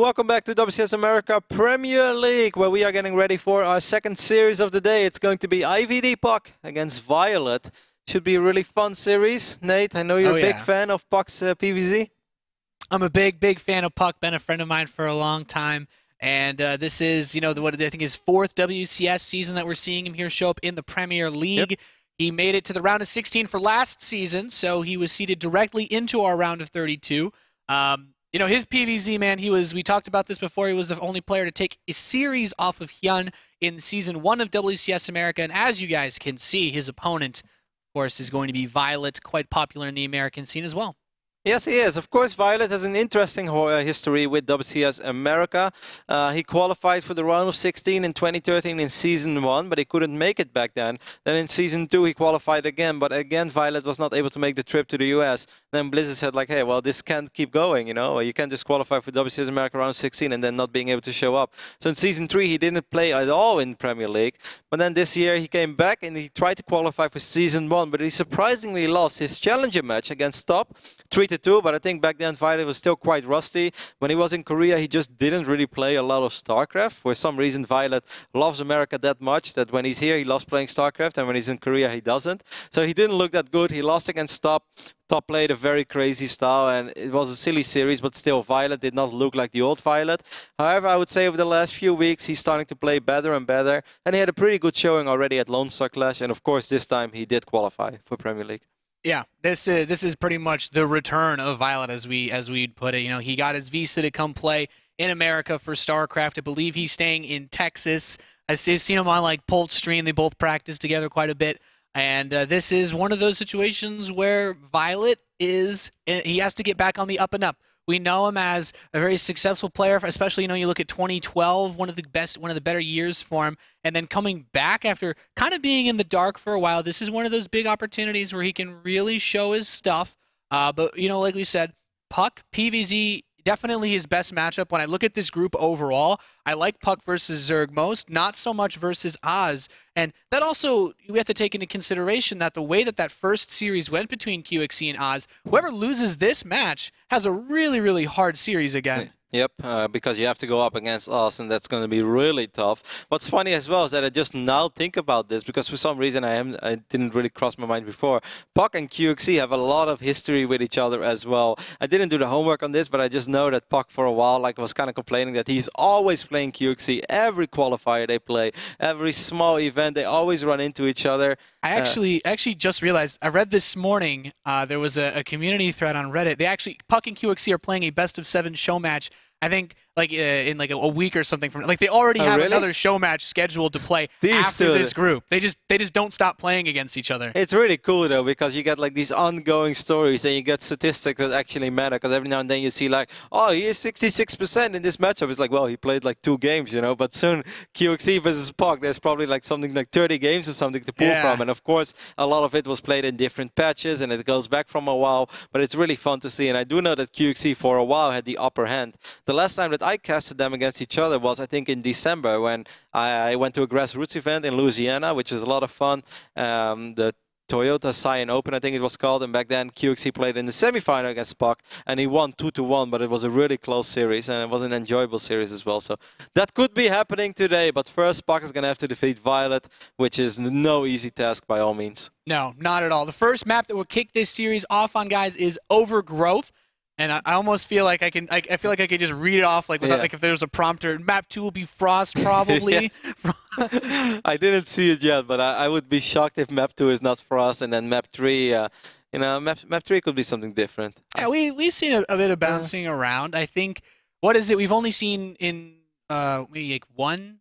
Welcome back to WCS America Premier League, where we are getting ready for our second series of the day. It's going to be IVD puCK against viOLet. Should be a really fun series. Nate, I know you're a big fan of puCK's PVZ. I'm a big fan of puCK. Been a friend of mine for a long time. And this is, what I think his fourth WCS season that we're seeing him here show up in the Premier League. Yep. He made it to the round of 16 for last season, so he was seeded directly into our round of 32. His PVZ, man, we talked about this before, he was the only player to take a series off of Hyun in Season 1 of WCS America, and as you guys can see, his opponent, of course, is going to be viOLet, quite popular in the American scene as well. Yes, he is. Of course, viOLet has an interesting history with WCS America. He qualified for the round of 16 in 2013 in Season 1, but he couldn't make it back then. Then in Season 2, he qualified again, but again, viOLet was not able to make the trip to the US. Then Blizzard said, like, hey, well, this can't keep going, You can't just qualify for WCS America round of 16 and then not being able to show up. So in Season 3, he didn't play at all in Premier League. But then this year, he came back and he tried to qualify for Season 1, but he surprisingly lost his challenger match against Top 3-2, but I think back then viOLet was still quite rusty. When he was in Korea, he just didn't really play a lot of StarCraft. For some reason, viOLet loves America that much that when he's here, he loves playing StarCraft, and when he's in Korea, he doesn't. So he didn't look that good. He lost against Top. Top played a very crazy style, and it was a silly series, but still, viOLet did not look like the old viOLet. However, I would say over the last few weeks, he's starting to play better and better, and he had a pretty good showing already at Lone Star Clash, and of course, this time, he did qualify for Premier League. Yeah, this is pretty much the return of viOLet, as we'd put it. He got his visa to come play in America for StarCraft. I believe he's staying in Texas. I've seen him on like Polt's stream. They both practice together quite a bit. And this is one of those situations where viOLet he has to get back on the up and up. We know him as a very successful player, especially, you look at 2012, one of the better years for him. And then coming back after kind of being in the dark for a while, this is one of those big opportunities where he can really show his stuff. But, like we said, puCK, PVZ, definitely his best matchup. When I look at this group overall, I like puCK versus Zerg most, not so much versus Oz. And that also, we have to take into consideration that the way that first series went between puCK and Oz, whoever loses this match has a really, really hard series again. Yep, because you have to go up against us, and that's going to be really tough. What's funny as well is that I just now think about this, because for some reason I didn't really cross my mind before. puCK and QXC have a lot of history with each other as well. I didn't do the homework on this, but I just know that puCK for a while was kind of complaining that he's always playing QXC. Every qualifier they play, every small event, they always run into each other. I actually just realized, I read this morning, there was a community thread on Reddit. puCK and QXC are playing a best-of-7 show match, I think, in a week or something from they already have another show match scheduled to play after this group. They just don't stop playing against each other. It's really cool though, because you get these ongoing stories and you get statistics that actually matter, because every now and then you see oh, he is 66% in this matchup. It's well, he played 2 games, but soon QXC versus puCK, there's probably something like 30 games or something to pull from. And of course, a lot of it was played in different patches and it goes back from a while, but it's really fun to see. And I do know that QXC for a while had the upper hand. The last time that I casted them against each other was, I think, in December, when I went to a grassroots event in Louisiana, which was a lot of fun. The Toyota Scion Open, I think it was called, and back then QXC played in the semifinal against puCK, and he won 2-1, but it was a really close series, and it was an enjoyable series as well. So that could be happening today, but first puCK is going to have to defeat viOLet, which is no easy task by all means. No, not at all. The first map that will kick this series off on, guys, is Overgrowth. And I almost feel like I feel like I could just read it off without, if there's a prompter. Map 2 will be Frost, probably. I didn't see it yet, but I would be shocked if map 2 is not Frost, and then map 3, map 3 could be something different. Yeah, we've seen a bit of bouncing around. I think, what is it? We've only seen in maybe one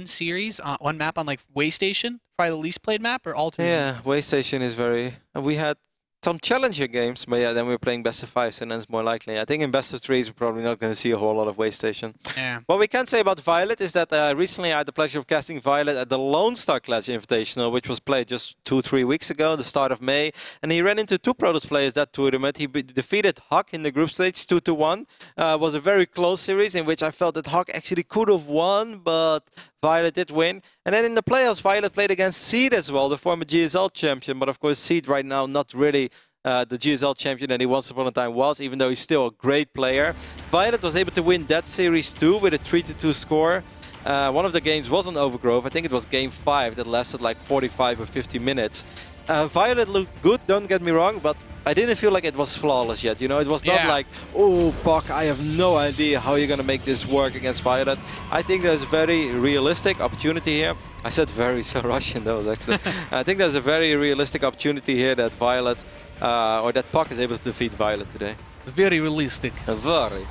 series, one map on Waystation, probably the least played map, or all 2. Yeah, Waystation is very. We had some challenger games, but yeah, then we're playing best of 5s, and that's more likely. I think in best of 3s, we're probably not going to see a whole lot of Waystation. Yeah. What we can say about viOLet is that recently I had the pleasure of casting viOLet at the Lone Star Clash Invitational, which was played just 2-3 weeks ago, the start of May, and he ran into 2 Protoss players that tournament. He defeated huCK in the group stage 2-1. It was a very close series in which I felt that huCK actually could have won, but viOLet did win. And then in the playoffs, viOLet played against Seed as well, the former GSL champion. But of course, Seed right now not really the GSL champion that he once upon a time was, even though he's still a great player. viOLet was able to win that series too with a 3-2 score. One of the games was on Overgrowth. I think it was game 5 that lasted like 45 or 50 minutes. viOLet looked good, don't get me wrong, but I didn't feel like it was flawless yet. You know, it was not like, oh, puCK, I have no idea how you're going to make this work against viOLet. I think there's a very realistic opportunity here. I said very, so Russian, that was excellent. I think there's a very realistic opportunity here that viOLet, or that puCK is able to defeat viOLet today. Very realistic. Very.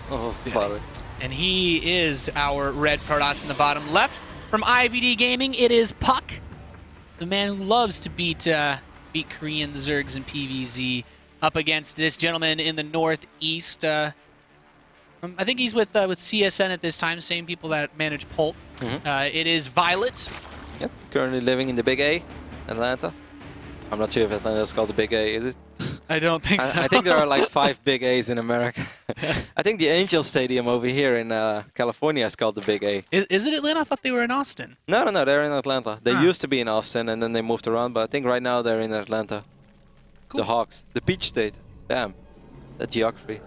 And he is our red Protoss in the bottom left. From IVD Gaming, it is puCK, the man who loves to beat Korean Zergs and PvZ, up against this gentleman in the northeast. I think he's with CSN at this time, same people that manage puCK. It is viOLet. Yep, currently living in the Big A, Atlanta. I'm not sure if Atlanta is called the Big A, is it? I don't think so. I think there are like 5 Big A's in America. I think the Angel Stadium over here in California is called the Big A. Is it Atlanta? I thought they were in Austin. No, they're in Atlanta. They used to be in Austin and then they moved around, but I think right now they're in Atlanta. Cool. The Hawks. The Peach State. Damn. The geography.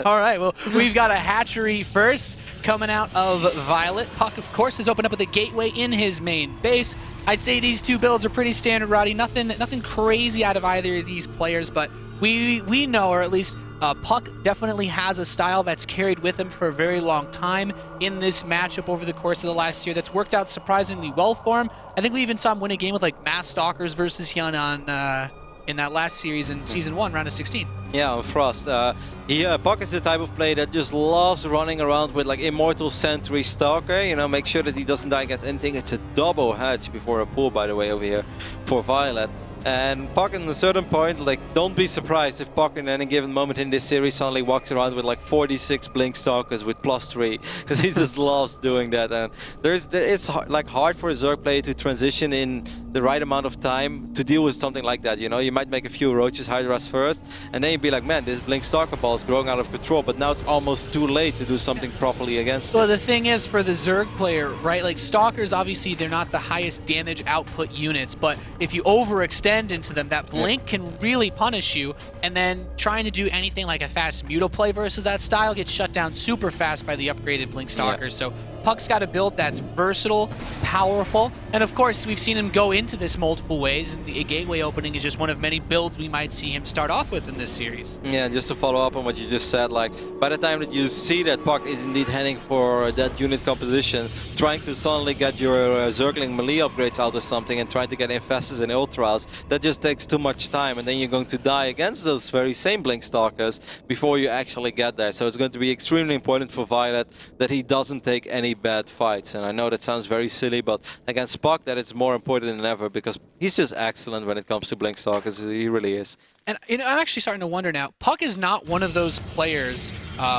All right, well, we've got a hatchery first coming out of viOLet. puCK, of course, has opened up with a gateway in his main base. I'd say these two builds are pretty standard, Roddy. Nothing crazy out of either of these players, but we know, or at least puCK definitely has a style that's carried with him for a very long time in this matchup over the course of the last year that's worked out surprisingly well for him. I think we even saw him win a game with like Mass Stalkers versus Hyun on in that last series in Season 1, round of 16. Yeah, on Frost. puCK is the type of player that just loves running around with like Immortal Sentry Stalker, you know, make sure that he doesn't die against anything. It's a double hedge before a pull, by the way, over here for viOLet. And puCK at a certain point, like, don't be surprised if puCK in any given moment in this series suddenly walks around with like 46 Blink Stalkers with +3, because he just loves doing that. And it's like hard for a Zerg player to transition in the right amount of time to deal with something like that. You know, you might make a few Roaches Hydras first, and then you'd be like, man, this Blink Stalker ball is growing out of control, but now it's almost too late to do something properly against it. Well, the thing is, for the Zerg player, right, like Stalkers, obviously they're not the highest damage output units, but if you overextend into them, that blink can really punish you, and then trying to do anything like a fast Muto play versus that style gets shut down super fast by the upgraded Blink Stalkers. So puCK's got a build that's versatile, powerful, and of course we've seen him go into this multiple ways. A gateway opening is just one of many builds we might see him start off with in this series. Yeah, and just to follow up on what you just said, like by the time that you see that puCK is indeed heading for that unit composition, trying to suddenly get your Zergling melee upgrades out of something and trying to get Infestus and Ultras, that just takes too much time, and then you're going to die against those very same Blink Stalkers before you actually get there. So it's going to be extremely important for viOLet that he doesn't take any bad fights. And I know that sounds very silly, but against puCK that it's more important than ever, because he's just excellent when it comes to Blink Stalkers. He really is. And you know, I'm actually starting to wonder now, puCK is not one of those players,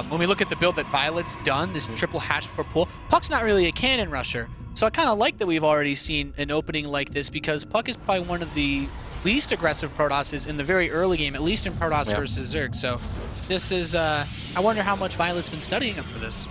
when we look at the build that viOLet's done, this triple hatch for pull, puCK's not really a cannon rusher. So I kind of like that we've already seen an opening like this, because puCK is probably one of the least aggressive Protosses in the very early game, at least in Protoss versus Zerg. So this is, I wonder how much viOLet's been studying up for this.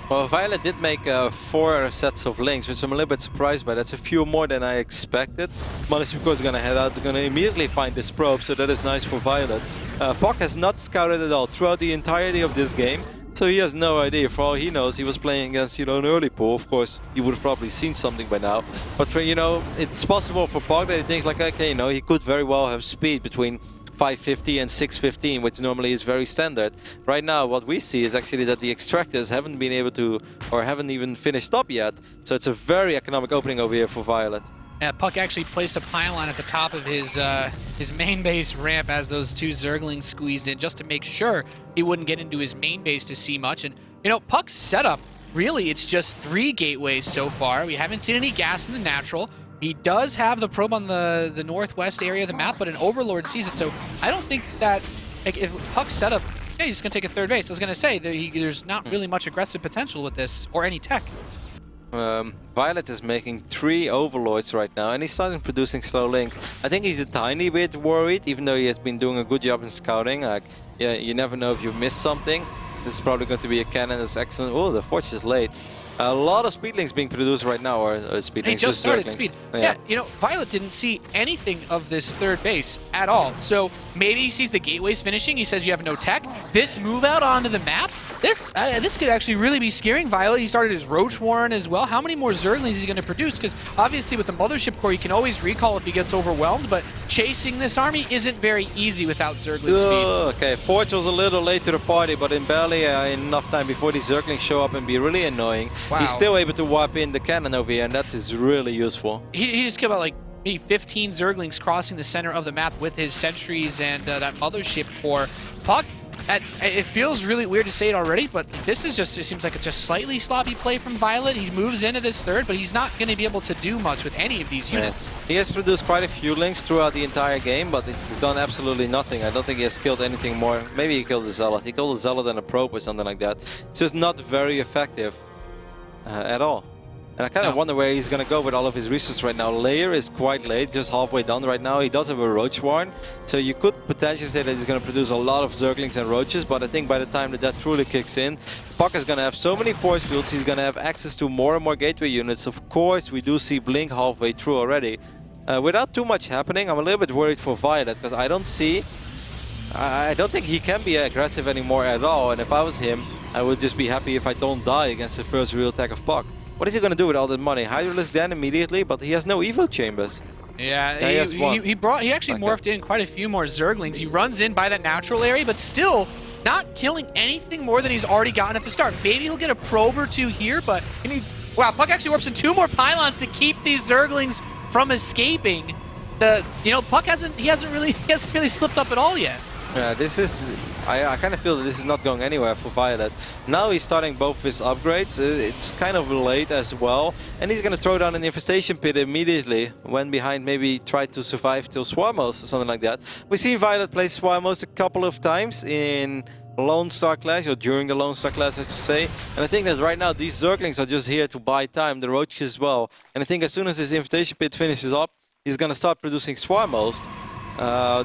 Well, viOLet did make 4 sets of links, which I'm a little bit surprised by. That's a few more than I expected. Malis, of course, is going to head out. He's going to immediately find this probe, so that is nice for viOLet. puCK has not scouted at all throughout the entirety of this game, so he has no idea. For all he knows, he was playing against, you know, an early pool. Of course, he would have probably seen something by now. But, for, you know, it's possible for puCK that he thinks like, okay, you know, he could very well have speed between 550 and 615, which normally is very standard. Right now, what we see is actually that the extractors haven't been able to, or haven't even finished up yet. So it's a very economic opening over here for viOLet. Yeah, puCK actually placed a pylon at the top of his main base ramp as those 2 Zerglings squeezed in, just to make sure he wouldn't get into his main base to see much. And, you know, puCK's setup, really, it's just 3 gateways so far. We haven't seen any gas in the natural. He does have the probe on the northwest area of the map, but an Overlord sees it, so I don't think that, like, if puCK's setup, yeah, he's going to take a 3rd base. I was going to say that there's not really much aggressive potential with this, or any tech. viOLet is making 3 Overlords right now, and he's starting producing slow links. I think he's a tiny bit worried, even though he has been doing a good job in scouting. Like, yeah, you never know if you missed something. This is probably going to be a cannon that's excellent. Oh, the Forge is late. A lot of speedlings being produced right now, or speedlings. They just started zerglings. speed. Yeah, you know, viOLet didn't see anything of this third base at all. So maybe he sees the gateways finishing. He says you have no tech. This move out onto the map, this could actually really be scaring viOLet. He started his Roach Warren as well. How many more zerglings is he going to produce? Because obviously with the Mothership Core, you can always recall if he gets overwhelmed, but chasing this army isn't very easy without zergling speed. Okay, Forge was a little late to the party, but in barely enough time before these zerglings show up and be really annoying. Wow. He's still able to wipe in the cannon over here, and that is really useful. He just killed about like maybe 15 zerglings crossing the center of the map with his sentries and that Mothership Core. puCK, it feels really weird to say it already, but this is just, it seems like a just slightly sloppy play from viOLet. He moves into this third, but he's not going to be able to do much with any of these units. He has produced quite a few links throughout the entire game, but he's done absolutely nothing. I don't think he has killed anything more. Maybe he killed the Zealot. He killed the Zealot and a Probe or something like that. It's just not very effective at all. And I kind of wonder where he's going to go with all of his resources right now. Lair is quite late, just halfway done right now. He does have a Roach Warren, so you could potentially say that he's going to produce a lot of Zerglings and Roaches, but I think by the time that truly kicks in, puCK is going to have so many force fields, he's going to have access to more and more gateway units. Of course, we do see Blink halfway through already. Without too much happening, I'm a little bit worried for viOLet, because I don't think he can be aggressive anymore at all, and if I was him, I would just be happy if I don't die against the first real attack of puCK. What is he going to do with all that money? Hydralisk then immediately, but he has no evo chambers. Yeah, he actually morphed in quite a few more Zerglings. He runs in by that natural area, but still not killing anything more than he's already gotten at the start. Maybe he'll get a probe or two here, but wow, puCK actually warps in 2 more pylons to keep these Zerglings from escaping. puCK hasn't really slipped up at all yet. Yeah, this is. I kind of feel that this is not going anywhere for viOLet. Now he's starting both his upgrades. It's kind of late as well, and he's going to throw down an infestation pit immediately. When behind, maybe try to survive till Swarmos or something like that. We've seen viOLet play Swarmos a couple of times in Lone Star Clash, or during the Lone Star Clash, I should say. And I think that right now these Zerglings are just here to buy time, the Roaches as well. And I think as soon as this infestation pit finishes up, he's going to start producing Swarmos.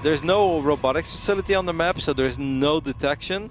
There's no robotics facility on the map, so there's no detection.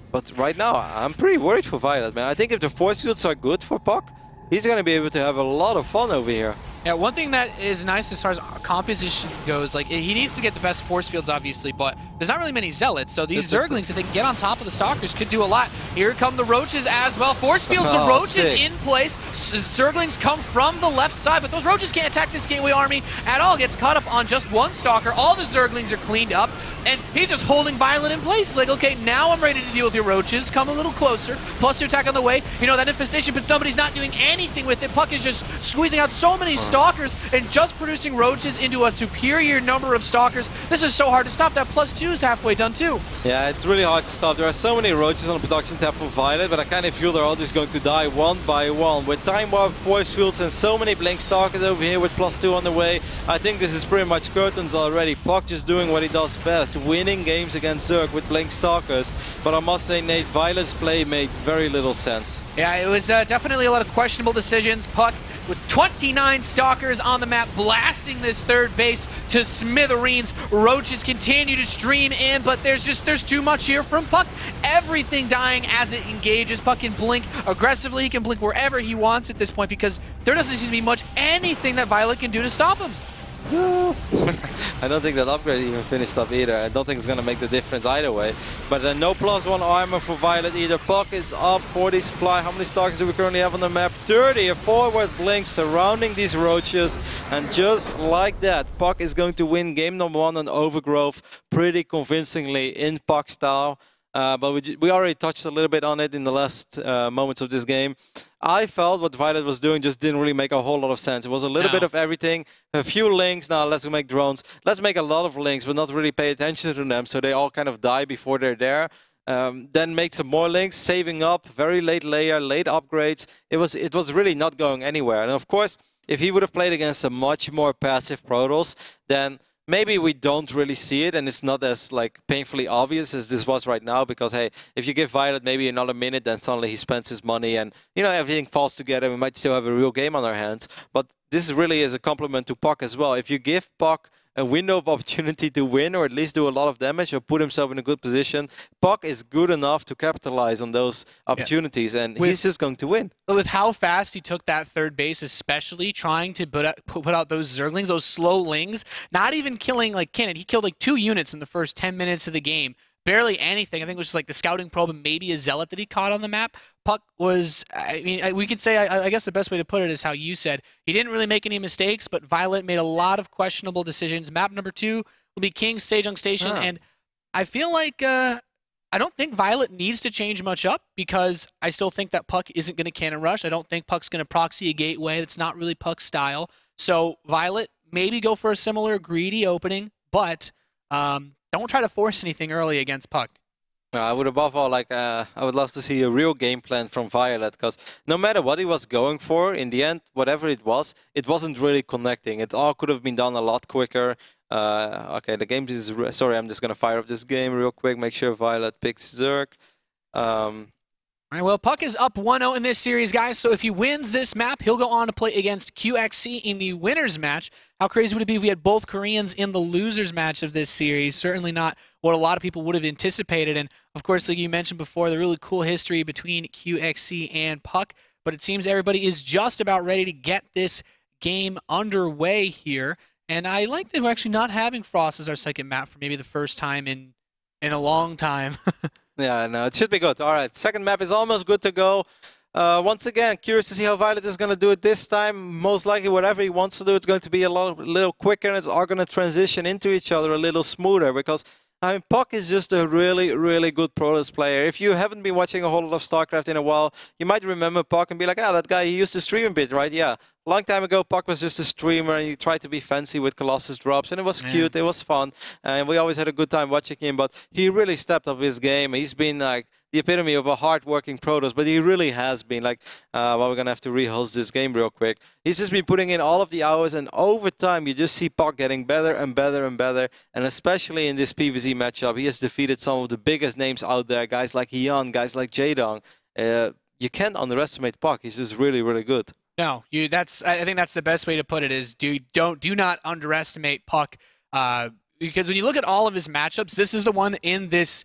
But right now, I'm pretty worried for viOLet, man. I think if the force fields are good for puCK, he's going to be able to have a lot of fun over here. Yeah, one thing that is nice as far as composition goes, like, he needs to get the best force fields, obviously, but there's not really many Zealots, so these Zerglings, if they can get on top of the Stalkers, could do a lot. Here come the Roaches as well. Force fields, the Roaches in place. Zerglings come from the left side, but those Roaches can't attack this Gateway army at all. Gets caught up on just one Stalker. All the Zerglings are cleaned up, and he's just holding viOLet in place. He's like, okay, now I'm ready to deal with your Roaches. Come a little closer. Plus your attack on the way. You know, that infestation, but somebody's not doing anything with it. puCK is just squeezing out so many Stalkers and just producing Roaches into a superior number of Stalkers. This is so hard to stop. That +2 is halfway done too. Yeah, it's really hard to stop. There are so many Roaches on the production tab for viOLet, but I kind of feel they're all just going to die one by one. With Time Warp, Force Fields, and so many Blink Stalkers over here with +2 on the way, I think this is pretty much curtains already. puCK just doing what he does best, winning games against Zerg with Blink Stalkers. But I must say, Nate, viOLet's play made very little sense. Yeah, it was definitely a lot of questionable decisions. puCK with 29 Stalkers on the map, blasting this third base to smithereens. Roaches continue to stream in, but there's too much here from puCK. Everything dying as it engages. puCK can blink aggressively. He can blink wherever he wants at this point because there doesn't seem to be much anything that viOLet can do to stop him. I don't think that upgrade even finished up either. I don't think it's going to make the difference either way. But no +1 armor for viOLet either. puCK is up 40 supply. How many Stalkers do we currently have on the map? 30. A forward blink surrounding these Roaches. And just like that, puCK is going to win game number 1 on Overgrowth pretty convincingly in puCK style. But we already touched a little bit on it in the last moments of this game. I felt what viOLet was doing just didn't really make a whole lot of sense. It was a little bit of everything. A few links, now let's make drones. Let's make a lot of links, but not really pay attention to them, so they all kind of die before they're there. Then make some more links, saving up, very late layer, late upgrades. It was really not going anywhere. And of course, if he would have played against a much more passive Protoss, then maybe we don't really see it, and it's not as like painfully obvious as this was right now. Because hey, if you give viOLet maybe another minute, then suddenly he spends his money, and you know everything falls together. We might still have a real game on our hands. But this really is a compliment to puCK as well. If you give puCK a window of opportunity to win, or at least do a lot of damage, or put himself in a good position, puCK is good enough to capitalize on those opportunities, and he's just going to win. With how fast he took that third base, especially trying to put out those Zerglings, those slow lings, not even killing like Kinnan. He killed like 2 units in the first 10 minutes of the game. Barely anything. I think it was just like the scouting probe and maybe a zealot that he caught on the map. puCK was, I mean, we could say, I guess the best way to put it is how you said. He didn't really make any mistakes, but viOLet made a lot of questionable decisions. Map number 2 will be King Sejong Station, and I feel like I don't think viOLet needs to change much up, because I still think that puCK isn't going to cannon rush. I don't think puCK's going to proxy a gateway. That's not really puCK's style. So viOLet, maybe go for a similar greedy opening, but don't try to force anything early against puCK. I would above all I would love to see a real game plan from viOLet, because no matter what he was going for, in the end, whatever it wasn't really connecting. It all could have been done a lot quicker. Okay, the game is... Sorry, I'm just going to fire up this game real quick, make sure viOLet picks Zerg. All right, well, puCK is up 1-0 in this series, guys, so if he wins this map, he'll go on to play against QXC in the winner's match. How crazy would it be if we had both Koreans in the loser's match of this series? Certainly not what a lot of people would have anticipated, and of course, like you mentioned before, the really cool history between QXC and puCK, but it seems everybody is just about ready to get this game underway here, and I like that we're actually not having Frost as our second map for maybe the first time in a long time. Yeah, no, it should be good. All right, second map is almost good to go. Once again, curious to see how viOLet is going to do it this time. Most likely, whatever he wants to do, it's going to be a little quicker, and it's all going to transition into each other a little smoother, because I mean, puCK is just a really, really good Protoss player. If you haven't been watching a whole lot of StarCraft in a while, you might remember puCK and be like, that guy, he used to stream a bit, right? Yeah. A long time ago, puCK was just a streamer, and he tried to be fancy with Colossus drops, and it was cute, it was fun, and we always had a good time watching him, but he really stepped up his game. He's been like the epitome of a hard-working Protoss, but he really has been like, well, we're going to have to rehost this game real quick. He's just been putting in all of the hours, and over time, you just see puCK getting better and better and better, and especially in this PvZ matchup, he has defeated some of the biggest names out there, guys like Hyun, guys like Sejong. You can't underestimate puCK. He's just really, really good. No, I think that's the best way to put it, is do not underestimate puCK, because when you look at all of his matchups, this is the one in this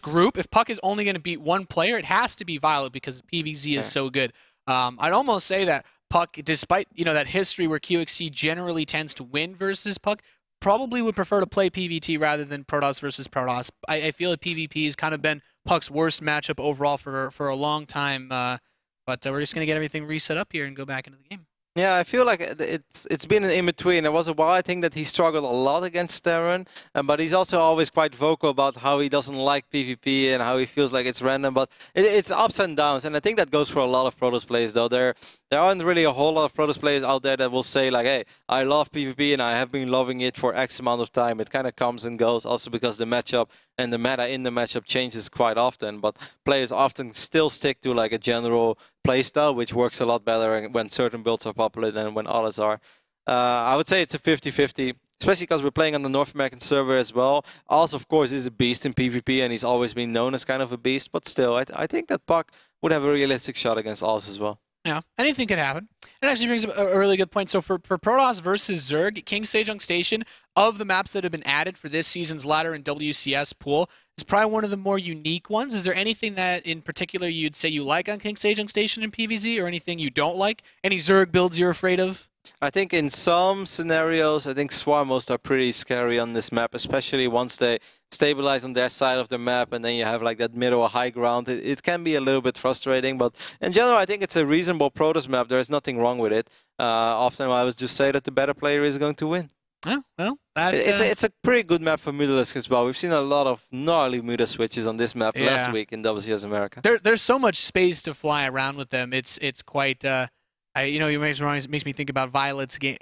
group. If puCK is only going to beat one player, it has to be viOLet, because PvZ is so good. I'd almost say that puCK, despite that history where QXC generally tends to win versus puCK, probably would prefer to play PvT rather than Protoss versus Protoss. I feel like PvP has kind of been puCK's worst matchup overall for a long time. But we're just going to get everything reset up here and go back into the game. Yeah, I feel like it's been an in-between. There was a while, I think, that he struggled a lot against Terran, but he's also always quite vocal about how he doesn't like PvP and how he feels like it's random, but it's ups and downs, and I think that goes for a lot of Protoss players, though. There aren't really a whole lot of Protoss players out there that will say, like, hey, I love PvP and I have been loving it for X amount of time. It kind of comes and goes, also because the matchup and the meta in the matchup changes quite often, but players often still stick to, like, a general playstyle, which works a lot better when certain builds are popular than when others are. I would say it's a 50-50, especially because we're playing on the North American server as well. Also, of course, is a beast in PvP, and he's always been known as kind of a beast, but still, I think that puCK would have a realistic shot against Oz as well. Yeah, anything could happen. It actually brings up a really good point. So for Protoss versus Zerg, King Sejong Station, of the maps that have been added for this season's ladder and WCS pool, is probably one of the more unique ones. Is there anything that in particular you'd say you like on King Sejong Station in PvZ, or anything you don't like? Any Zerg builds you're afraid of? I think in some scenarios, I think Swarmhosts are pretty scary on this map, especially once they stabilize on their side of the map and then you have like that middle or high ground. It can be a little bit frustrating, but in general, I think it's a reasonable Protoss map. There is nothing wrong with it. Often I would just say that the better player is going to win. Oh, well, it's a pretty good map for Mutalisk as well. We've seen a lot of gnarly Muta switches on this map last week in WCS America. There's so much space to fly around with them. It's quite... it makes me think about viOLet's game,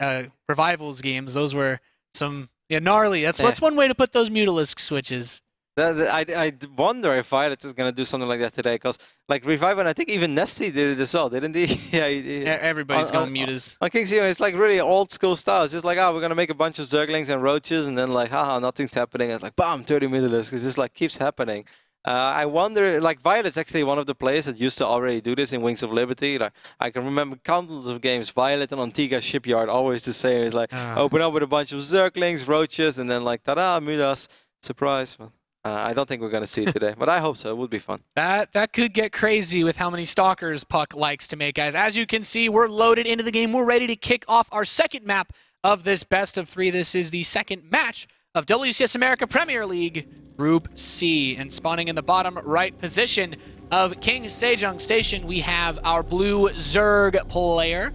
Revival's games. Those were some gnarly. That's one way to put those Mutalisk switches. I wonder if viOLet is gonna do something like that today, because like Revival, and I think even Nesty did it as well, didn't he? Everybody's going mutas. On King's Hero, it's like really old school style. It's just like, we're gonna make a bunch of Zerglings and Roaches, and then like, haha, nothing's happening. It's like, bam, 30 Mutalisk. It just like keeps happening. I wonder, like viOLet's actually one of the players that used to already do this in Wings of Liberty. Like I can remember countless of games, viOLet and Antigua Shipyard always the same. It's like open up with a bunch of Zerglings, roaches, and then like tada, Mudas, surprise. Well, I don't think we're gonna see it today, but I hope so. It would be fun. That could get crazy with how many stalkers puCK likes to make, guys. As you can see, we're loaded into the game. We're ready to kick off our second map of this best of 3. This is the second match of WCS America Premier League Group C. And spawning in the bottom right position of King Sejong Station, we have our blue Zerg player.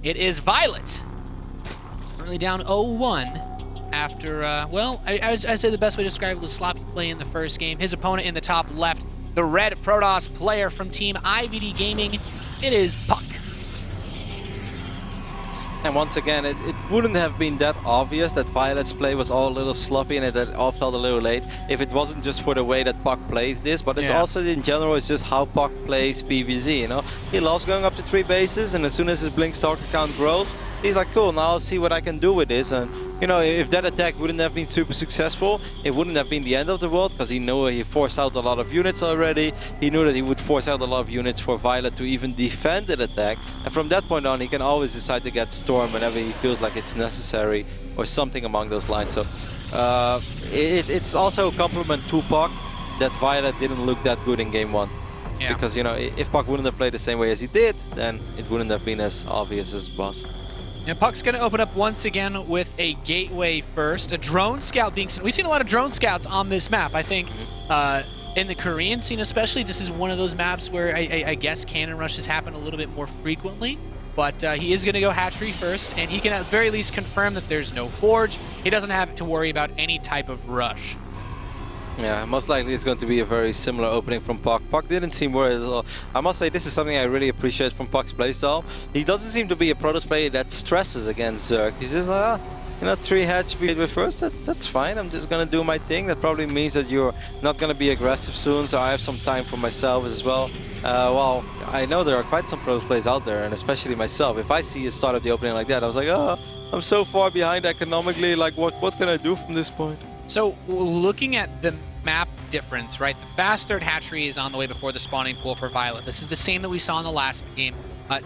It is viOLet. Currently down 0-1 after, well, I'd say the best way to describe it was sloppy play in the first game. His opponent in the top left, the red Protoss player from Team IVD Gaming, it is puCK. And once again, it wouldn't have been that obvious that viOLet's play was all a little sloppy and it all felt a little late if it wasn't just for the way that puCK plays this, but it's also in general, it's just how puCK plays PvZ, you know? He loves going up to 3 bases, and as soon as his Blink Stalker count grows, he's like, cool, now I'll see what I can do with this. And you know, if that attack wouldn't have been super successful, it wouldn't have been the end of the world, because he knew he forced out a lot of units already. He knew that he would force out a lot of units for viOLet to even defend that attack. And from that point on, he can always decide to get Storm whenever he feels like it's necessary, or something along those lines. So it's also a compliment to puCK that viOLet didn't look that good in game 1. Yeah. Because, you know, if puCK wouldn't have played the same way as he did, then it wouldn't have been as obvious as it was. And puCK's going to open up once again with a gateway first. A drone scout being sent. We've seen a lot of drone scouts on this map. I think in the Korean scene especially, this is one of those maps where I guess cannon rushes happen a little bit more frequently. But he is going to go hatchery first, and he can at the very least confirm that there's no forge. He doesn't have to worry about any type of rush. Yeah, most likely it's going to be a very similar opening from puCK. puCK didn't seem worried at all. I must say, this is something I really appreciate from puCK's playstyle. He doesn't seem to be a Protoss player that stresses against Zerg. He's just like, you know, 3 hatch with first, that's fine. I'm just going to do my thing. That probably means that you're not going to be aggressive soon, so I have some time for myself as well. Well, I know there are quite some Protoss players out there, and especially myself. If I see a start of the opening like that, I was like, oh, I'm so far behind economically. Like, what can I do from this point? So, looking at the map difference, right? The fast third hatchery is on the way before the spawning pool for viOLet. This is the same that we saw in the last game.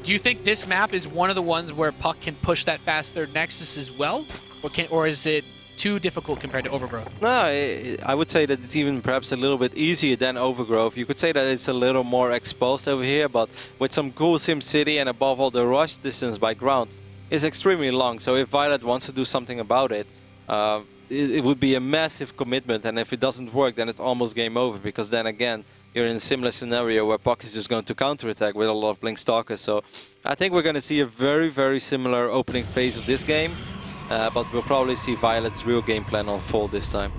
Do you think this map is one of the ones where puCK can push that fast third nexus as well? Or is it too difficult compared to Overgrowth? No, I would say that it's even perhaps a little bit easier than Overgrowth. You could say that it's a little more exposed over here, but with some cool SimCity and above all the rush distance by ground is extremely long. So if viOLet wants to do something about it, it would be a massive commitment, and if it doesn't work, then it's almost game over, because then again, you're in a similar scenario where puCK is just going to counterattack with a lot of Blink Stalkers. So I think we're going to see a very, very similar opening phase of this game, but we'll probably see viOLet's real game plan unfold this time.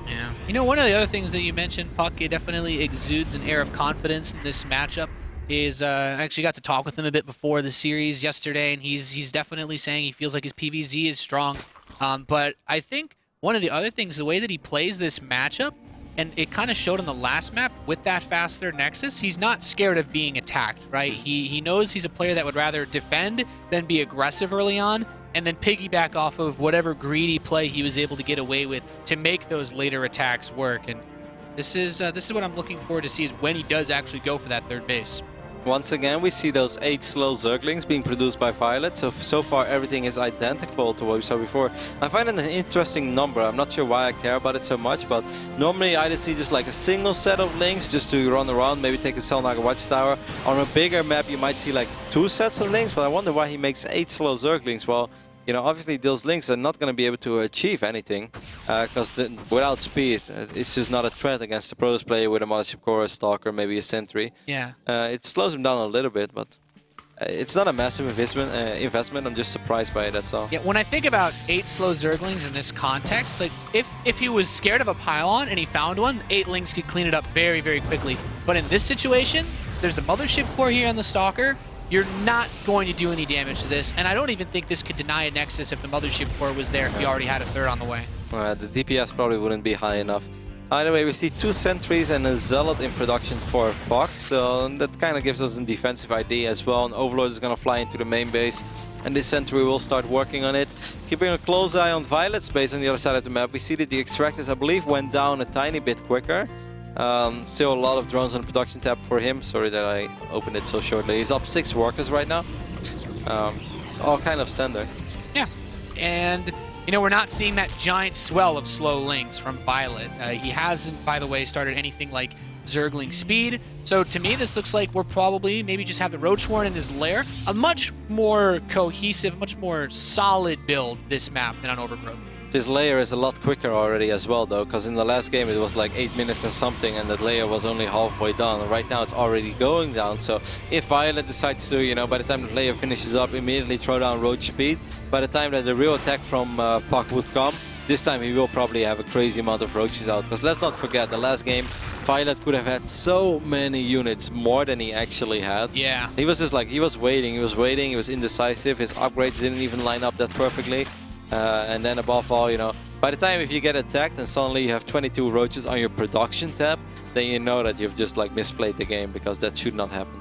Yeah. You know, one of the other things that you mentioned, puCK, it definitely exudes an air of confidence in this matchup. I actually got to talk with him a bit before the series yesterday, and he's definitely saying he feels like his PvZ is strong. But I think one of the other things, the way that he plays this matchup, and it kind of showed in the last map with that fast third nexus, he's not scared of being attacked, right? He knows he's a player that would rather defend than be aggressive early on, and then piggyback off of whatever greedy play he was able to get away with to make those later attacks work. And this is what I'm looking forward to see, is when he does actually go for that third base. Once again, we see those 8 slow Zerglings being produced by viOLet. So far, everything is identical to what we saw before. I find it an interesting number. I'm not sure why I care about it so much, but normally I just see just like a single set of links just to run around, maybe take a Selnaga Watchtower. On a bigger map, you might see like 2 sets of links, but I wonder why he makes 8 slow Zerglings. Well, you know, obviously those links are not going to be able to achieve anything, because without speed, it's just not a threat against the Protoss player with a Mothership Core, a Stalker, maybe a Sentry. Yeah. It slows him down a little bit, but it's not a massive investment. I'm just surprised by it, that's all. Yeah, when I think about 8 slow Zerglings in this context, like if he was scared of a pylon and he found one, 8 links could clean it up very, very quickly. But in this situation, there's a Mothership Core here on the Stalker. You're not going to do any damage to this, and I don't even think this could deny a Nexus if the Mothership Core was there, if you already had a third on the way. The DPS probably wouldn't be high enough. Either way, we see 2 Sentries and a Zealot in production for puCK, so that kind of gives us a defensive idea as well. And Overlord is going to fly into the main base, and this Sentry will start working on it. Keeping a close eye on viOLet's base on the other side of the map, we see that the Extractors, I believe, went down a tiny bit quicker. Still a lot of drones on the production tab for him. Sorry that I opened it so shortly. He's up 6 workers right now. All kind of standard. Yeah, and you know, we're not seeing that giant swell of slow links from viOLet. He hasn't, by the way, started anything like Zergling speed. So to me, this looks like we're probably maybe just have the Roachworn in his lair. A much more cohesive, much more solid build this map than on Overgrowth. This layer is a lot quicker already as well, though, because in the last game it was like 8 minutes and something, and that layer was only halfway done. Right now it's already going down, so if viOLet decides to, you know, by the time the layer finishes up, immediately throw down Roach speed, by the time that the real attack from puCK would come, this time he will probably have a crazy amount of Roaches out. Because let's not forget, the last game, viOLet could have had so many units, more than he actually had. Yeah. He was just like, he was waiting, he was indecisive, his upgrades didn't even line up that perfectly. And then above all, you know, by the time if you get attacked and suddenly you have 22 Roaches on your production tab, then you know that you've just like misplayed the game, because that should not happen.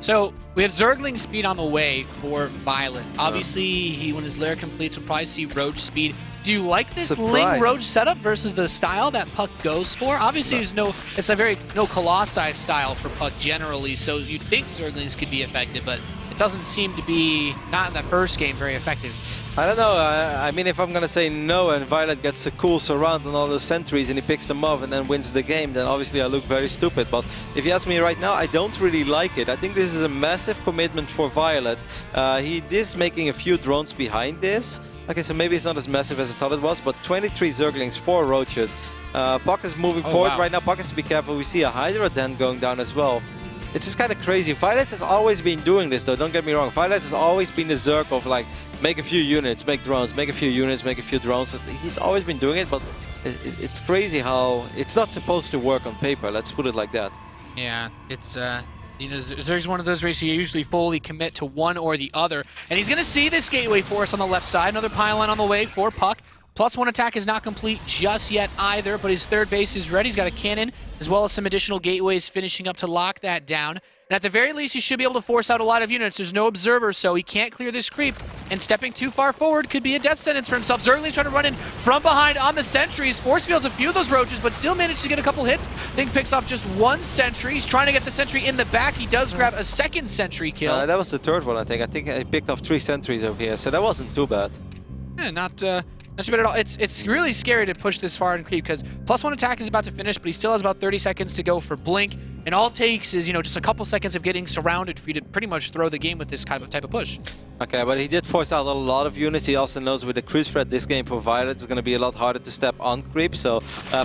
So we have Zergling speed on the way for viOLet. Obviously, when his lair completes, we'll probably see Roach speed. Do you like this Ling Roach setup versus the style that puCK goes for? Obviously, it's a very no Colossi style for puCK generally, so you'd think Zerglings could be effective, but it doesn't seem to be, not in that first game, very effective. I don't know, I mean, if I'm gonna say no and viOLet gets a cool surround on all those sentries and he picks them up and then wins the game, then obviously I look very stupid. But if you ask me right now, I don't really like it. I think this is a massive commitment for viOLet. He is making a few drones behind this. Okay, so maybe it's not as massive as I thought it was, but 23 Zerglings, 4 Roaches. puCK is moving forward right now. puCK has to be careful. We see a Hydra den going down as well. It's just kind of crazy. viOLet has always been doing this, though, don't get me wrong. viOLet has always been the Zerg of, like, make a few units, make drones, make a few units, make a few drones. He's always been doing it, but it's crazy how it's not supposed to work on paper. Let's put it like that. Yeah, it's, you know, Zerg's one of those races you usually fully commit to one or the other. And he's going to see this gateway force on the left side. Another pylon on the way for puCK. +1 attack is not complete just yet either, but his third base is ready. He's got a cannon, as well as some additional gateways finishing up to lock that down. And at the very least, he should be able to force out a lot of units. There's no observer, so he can't clear this creep. And stepping too far forward could be a death sentence for himself. Zergling's trying to run in from behind on the sentries. Force fields a few of those Roaches, but still managed to get a couple hits. Think picks off just 1 sentry. He's trying to get the sentry in the back. He does grab a second sentry kill. That was the third one, I think. I think I picked off 3 sentries over here, so that wasn't too bad. Yeah, not too bad at all. It's really scary to push this far and creep, because +1 attack is about to finish, but he still has about 30 seconds to go for Blink. And all it takes is, you know, just a couple seconds of getting surrounded for you to pretty much throw the game with this type of push. Okay, but he did force out a lot of units. He also knows with the creep spread this game for viOLet it's going to be a lot harder to step on creep. So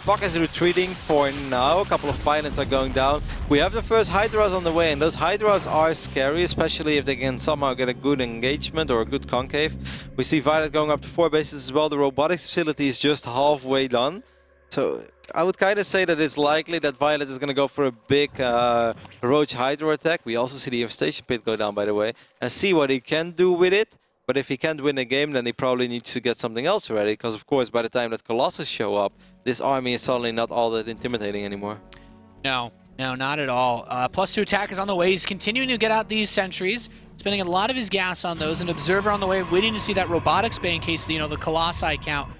puCK is retreating for now. A couple of pylons are going down. We have the first Hydras on the way, and those Hydras are scary, especially if they can somehow get a good engagement or a good concave. We see viOLet going up to 4 bases as well. The robotics facility is just halfway done. So I would kind of say that it's likely that viOLet is going to go for a big Roach Hydra attack. We also see the Infestation Pit go down, by the way, and see what he can do with it. But if he can't win the game, then he probably needs to get something else ready, because of course by the time that Colossus show up, this army is suddenly not all that intimidating anymore. No, not at all. +2 attack is on the way. He's continuing to get out these sentries, spending a lot of his gas on those. An observer on the way, waiting to see that robotics bay in case, you know, the Colossi count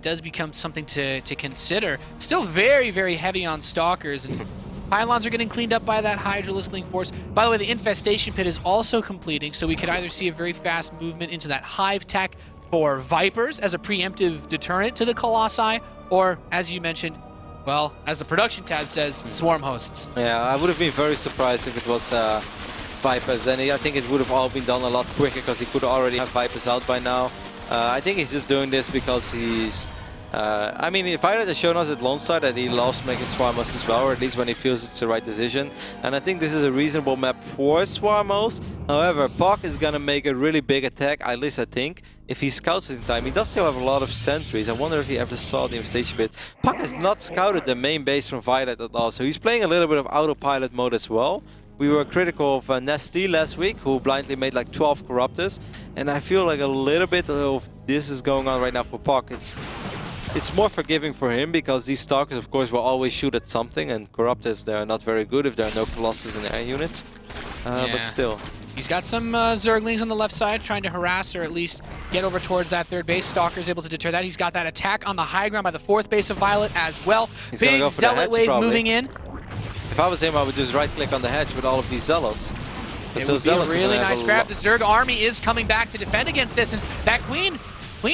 does become something to consider. Still very, very heavy on Stalkers, and pylons are getting cleaned up by that Hydralisk force. By the way, the Infestation Pit is also completing, so we could either see a very fast movement into that Hive tech for Vipers as a preemptive deterrent to the Colossi, or, as you mentioned, well, as the production tab says, Swarm Hosts. Yeah, I would have been very surprised if it was Vipers. Then I think it would have all been done a lot quicker, because he could already have Vipers out by now. I think he's just doing this because he's... I mean, viOLet has shown us at Lone Star that he loves making Swarmos as well, or at least when he feels it's the right decision. And I think this is a reasonable map for Swarmos. However, puCK is going to make a really big attack, at least I think, if he scouts in time. He does still have a lot of sentries. I wonder if he ever saw the Infestation Pit. puCK has not scouted the main base from viOLet at all, so he's playing a little bit of autopilot mode as well. We were critical of Nasty last week, who blindly made like 12 Corruptors, and I feel like a little bit of this is going on right now for puCK. It's more forgiving for him, because these Stalkers, of course, will always shoot at something, and Corruptors, they're not very good if there are no Colossus in air units. But still. He's got some Zerglings on the left side trying to harass or at least get over towards that third base. Stalker's able to deter that. He's got that attack on the high ground by the fourth base of viOLet as well. He's Big go for Zealot wave probably. moving in. If I was him, I would just right-click on the hedge with all of these Zealots. It would be a really nice grab. The Zerg army is coming back to defend against this, and that Queen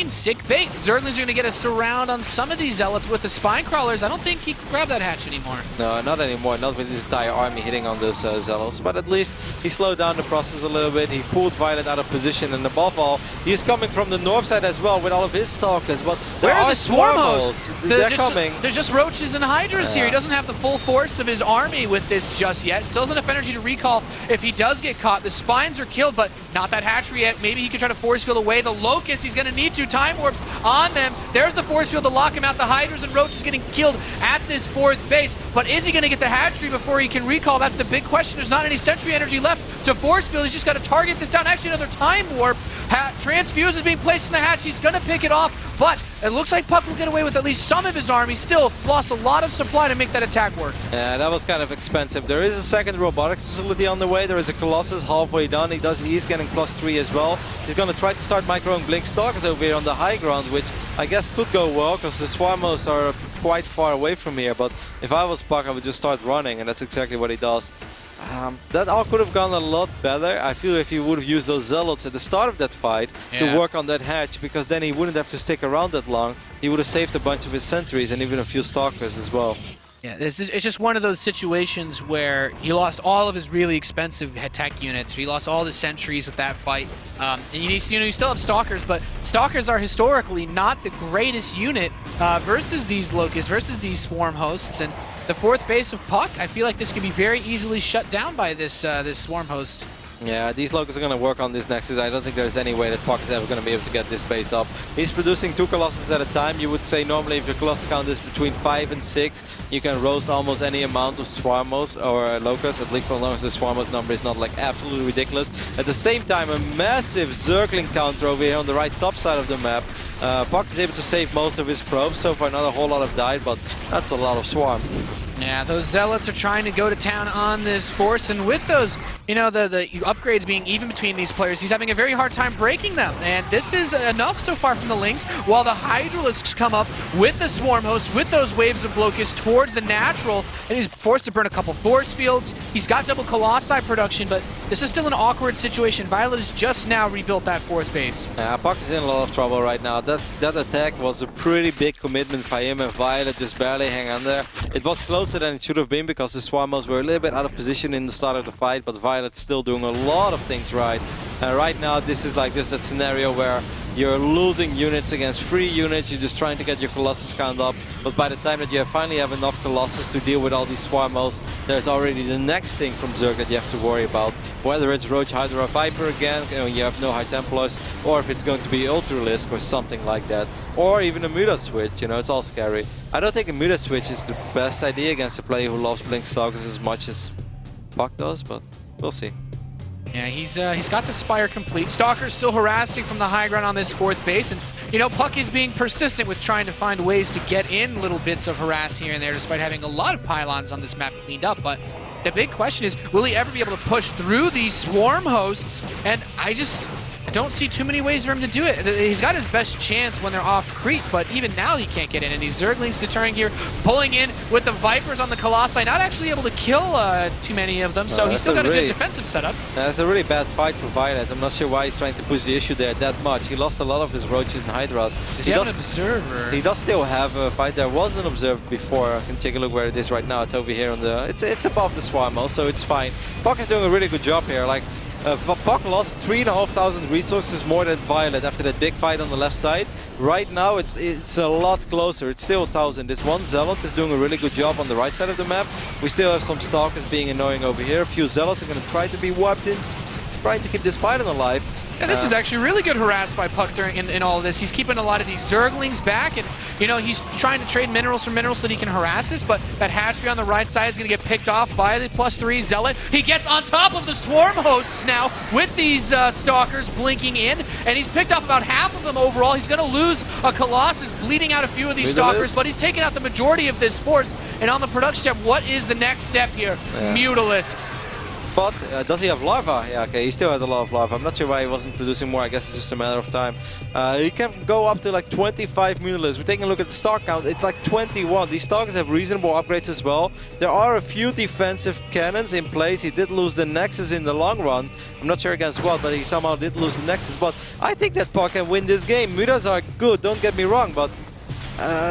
sick bait. Zerglings are going to get a surround on some of these Zealots with the Spine Crawlers. I don't think he can grab that hatch anymore. No, not anymore. Not with his entire army hitting on those Zealots. But at least he slowed down the process a little bit. He pulled viOLet out of position, and above all, he's coming from the north side as well with all of his Stalkers. But where are the swarm hosts? They're coming. There's just Roaches and Hydras here. He doesn't have the full force of his army with this just yet. Still has enough energy to recall if he does get caught. The Spines are killed, but not that hatchery yet. Maybe he could try to force field away. The Locust, he's going to need to. Time Warps on them. There's the force field to lock him out. The Hydras and Roaches getting killed at this fourth base. But is he going to get the hatchery before he can recall? That's the big question. There's not any sentry energy left to force field. He's just got to target this down. Actually, another Time Warp. Transfuse is being placed in the hatch. He's going to pick it off, but it looks like puCK will get away with at least some of his army. Still lost a lot of supply to make that attack work. Yeah, that was kind of expensive. There is a second robotics facility on the way. There is a Colossus halfway done. He's getting +3 as well. He's going to try to start microing Blink Stalkers over here on the high ground, which I guess could go well because the Swarmos are quite far away from here. But if I was puCK, I would just start running, and that's exactly what he does. That all could have gone a lot better. I feel if he would have used those Zealots at the start of that fight to work on that hatch, because then he wouldn't have to stick around that long. He would have saved a bunch of his sentries and even a few Stalkers as well. Yeah, it's just one of those situations where he lost all of his really expensive tech units. He lost all the sentries with that fight. And you still have Stalkers, but Stalkers are historically not the greatest unit versus these Locusts, versus these Swarm hosts. And the fourth base of puCK, I feel like this could be very easily shut down by this this Swarm host. Yeah, these Locusts are going to work on this Nexus. I don't think there's any way that puCK is ever going to be able to get this base up. He's producing 2 Colossus at a time. You would say normally if your Colossus count is between 5 and 6, you can roast almost any amount of Swarmos or Locusts, at least as long as the Swarmos number is not like absolutely ridiculous. At the same time, a massive Zergling counter over here on the right top side of the map. puCK is able to save most of his probes. So far, not a whole lot have died, but that's a lot of Swarm. Yeah, those Zealots are trying to go to town on this force, and with those, you know, the upgrades being even between these players, he's having a very hard time breaking them. And this is enough so far from the Lynx, while the Hydralisks come up with the Swarm host, with those waves of Locusts towards the natural, and he's forced to burn a couple force fields. He's got double Colossi production, but this is still an awkward situation. viOLet has just now rebuilt that fourth base. Yeah, puCK is in a lot of trouble right now. That attack was a pretty big commitment by him, and viOLet just barely hang on there. It was closer than it should have been because the Swarmos were a little bit out of position in the start of the fight, but viOLet's still doing a lot of things right. Right now, this is like that scenario where you're losing units against 3 units, you're just trying to get your Colossus count up, but by the time that you finally have enough Colossus to deal with all these Swarmos, there's already the next thing from Zerg that you have to worry about. Whether it's Roach, Hydra, Viper again, when you have no High Templars, or if it's going to be Ultralisk or something like that. Or even a Muta switch, you know, it's all scary. I don't think a Muta switch is the best idea against a player who loves Blink Stalkers as much as puCK does, but we'll see. Yeah, he's got the Spire complete. Stalker's still harassing from the high ground on this fourth base, and you know, puCK is being persistent with trying to find ways to get in little bits of harass here and there, despite having a lot of pylons on this map cleaned up. But the big question is, will he ever be able to push through these Swarm hosts? And I don't see too many ways for him to do it. He's got his best chance when they're off creep, but even now he can't get in. And these Zerglings deterring here, pulling in with the Vipers on the Colossi, not actually able to kill too many of them, so he's still got a good defensive setup. That's a really bad fight for viOLet. I'm not sure why he's trying to push the issue there that much. He lost a lot of his Roaches and Hydras. Does he have an observer? He does still have a fight. There was an observer before. I can take a look where it is right now. It's over here on the... It's above the Swarmo, so it's fine. puCK is doing a really good job here. Like, puCK lost 3,500 resources more than viOLet after that big fight on the left side. Right now it's a lot closer. It's still 1,000. This one Zealot is doing a really good job on the right side of the map. We still have some Stalkers being annoying over here. A few Zealots are going to try to be warped in, trying to keep this Python alive. And this is actually really good harass by puCK during in all of this. He's keeping a lot of these Zerglings back, and you know, he's trying to trade minerals for minerals so that he can harass this, but that hatchery on the right side is going to get picked off by the +3 Zealot. He gets on top of the Swarm hosts now with these Stalkers blinking in, and he's picked off about half of them overall. He's going to lose a Colossus, bleeding out a few of these Stalkers, but he's taken out the majority of this force. And on the production step, what is the next step here? Mutalisks. But does he have lava? Yeah, okay, he still has a lot of lava. I'm not sure why he wasn't producing more. I guess it's just a matter of time. He can go up to like 25 Mutilis. We're taking a look at the star count. It's like 21. These Stalkers have reasonable upgrades as well. There are a few defensive cannons in place. He did lose the Nexus in the long run. I'm not sure against what, but he somehow did lose the Nexus. But I think that puCK can win this game. Mutas are good, don't get me wrong, but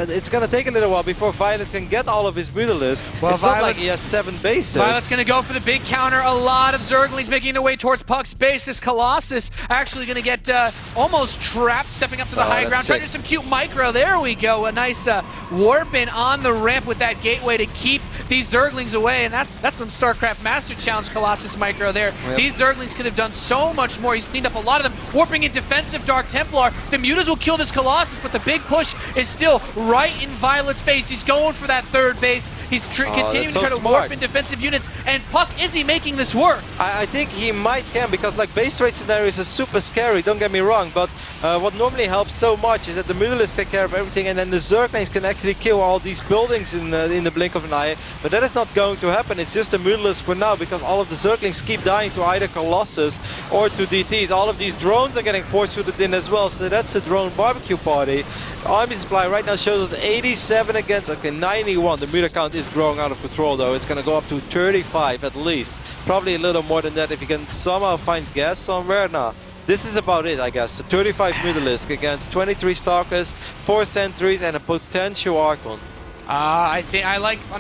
it's gonna take a little while before viOLet can get all of his Mutilis. Well, it's not like he has 7 bases. viOLet's gonna go for the big counter. A lot of Zerglings making their way towards puCK's base. This Colossus actually gonna get almost trapped, stepping up to the high ground. Trying to do some cute micro. There we go. A nice warp in on the ramp with that gateway to keep these Zerglings away, and that's some StarCraft Master Challenge Colossus micro there. Yep. These Zerglings could have done so much more. He's cleaned up a lot of them. Warping in defensive Dark Templar. The Mutas will kill this Colossus, but the big push is still right in viOLet's face. He's going for that third base. He's continuing to try to warp in defensive units. And puCK, is he making this work? I think he might can, because like base rate scenarios are super scary, don't get me wrong, but what normally helps so much is that the Mutilis take care of everything, and then the Zerglings can actually kill all these buildings in the blink of an eye. But that is not going to happen. It's just a Mutilis for now, because all of the Zerglings keep dying to either Colossus or to DTs. All of these drones are getting force-footed in as well, so that's a drone barbecue party. Army supply right now shows us 87 against, okay, 91. The Muta count is growing out of control though. It's gonna go up to 35 at least. Probably a little more than that if you can somehow find gas somewhere. Nah. This is about it, I guess. 35 Mutalisk against 23 Stalkers, 4 Sentries, and a potential Archon. I'm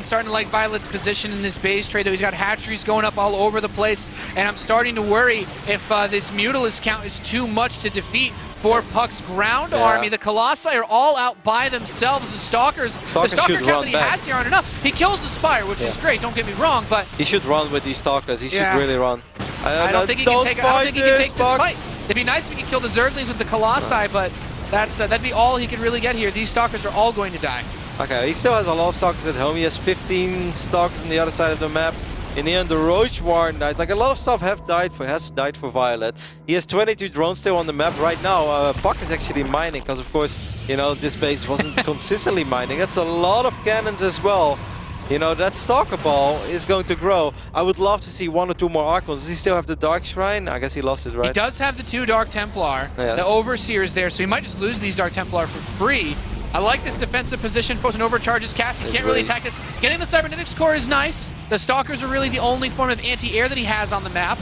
starting to like viOLet's position in this base trade, though. He's got hatcheries going up all over the place, and I'm starting to worry if this Mutalisk count is too much to defeat for puCK's ground army. The Colossi are all out by themselves. The Stalker count that he has here aren't enough. He kills the Spire, which is great, don't get me wrong, but he should run with these Stalkers. He should really run. I don't think he can take this fight. It'd be nice if he could kill the Zerglings with the Colossi, but that'd be all he could really get here. These Stalkers are all going to die. Okay, he still has a lot of Stalkers at home. He has 15 Stalkers on the other side of the map. In the end, the Roach Warren died. Like, a lot of stuff has died for viOLet. He has 22 drones still on the map right now. puCK is actually mining, because of course, you know, this base wasn't consistently mining. That's a lot of cannons as well. You know, that Stalker ball is going to grow. I would love to see 1 or 2 more Archons. Does he still have the Dark Shrine? I guess he lost it, right? He does have the 2 Dark Templar. Yeah. The Overseer is there, so he might just lose these Dark Templar for free. I like this defensive position. Frozen Overcharges cast. He can't really attack this. Getting the Cybernetics core is nice. The Stalkers are really the only form of anti-air that he has on the map.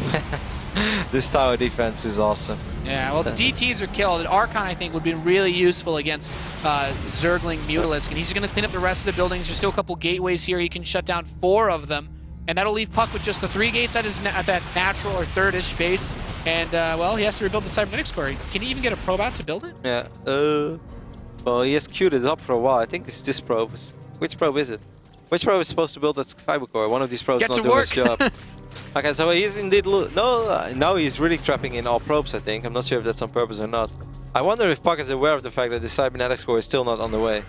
This tower defense is awesome. Yeah, well, the DTs are killed. An Archon, I think, would be really useful against Zergling Mutalisk. And he's going to clean up the rest of the buildings. There's still a couple gateways here. He can shut down 4 of them. And that'll leave puCK with just the 3 gates at that natural or third-ish base. And, well, he has to rebuild the Cybernetics core. Can he even get a probe out to build it? Yeah. Well, he has queued it up for a while. I think it's this probe. Which probe is it? Which probe is supposed to build that Cyber core? One of these probes not doing his job. Okay, so he's indeed... now he's really trapping in all probes, I think. I'm not sure if that's on purpose or not. I wonder if puCK is aware of the fact that the Cybernetics core is still not on the way.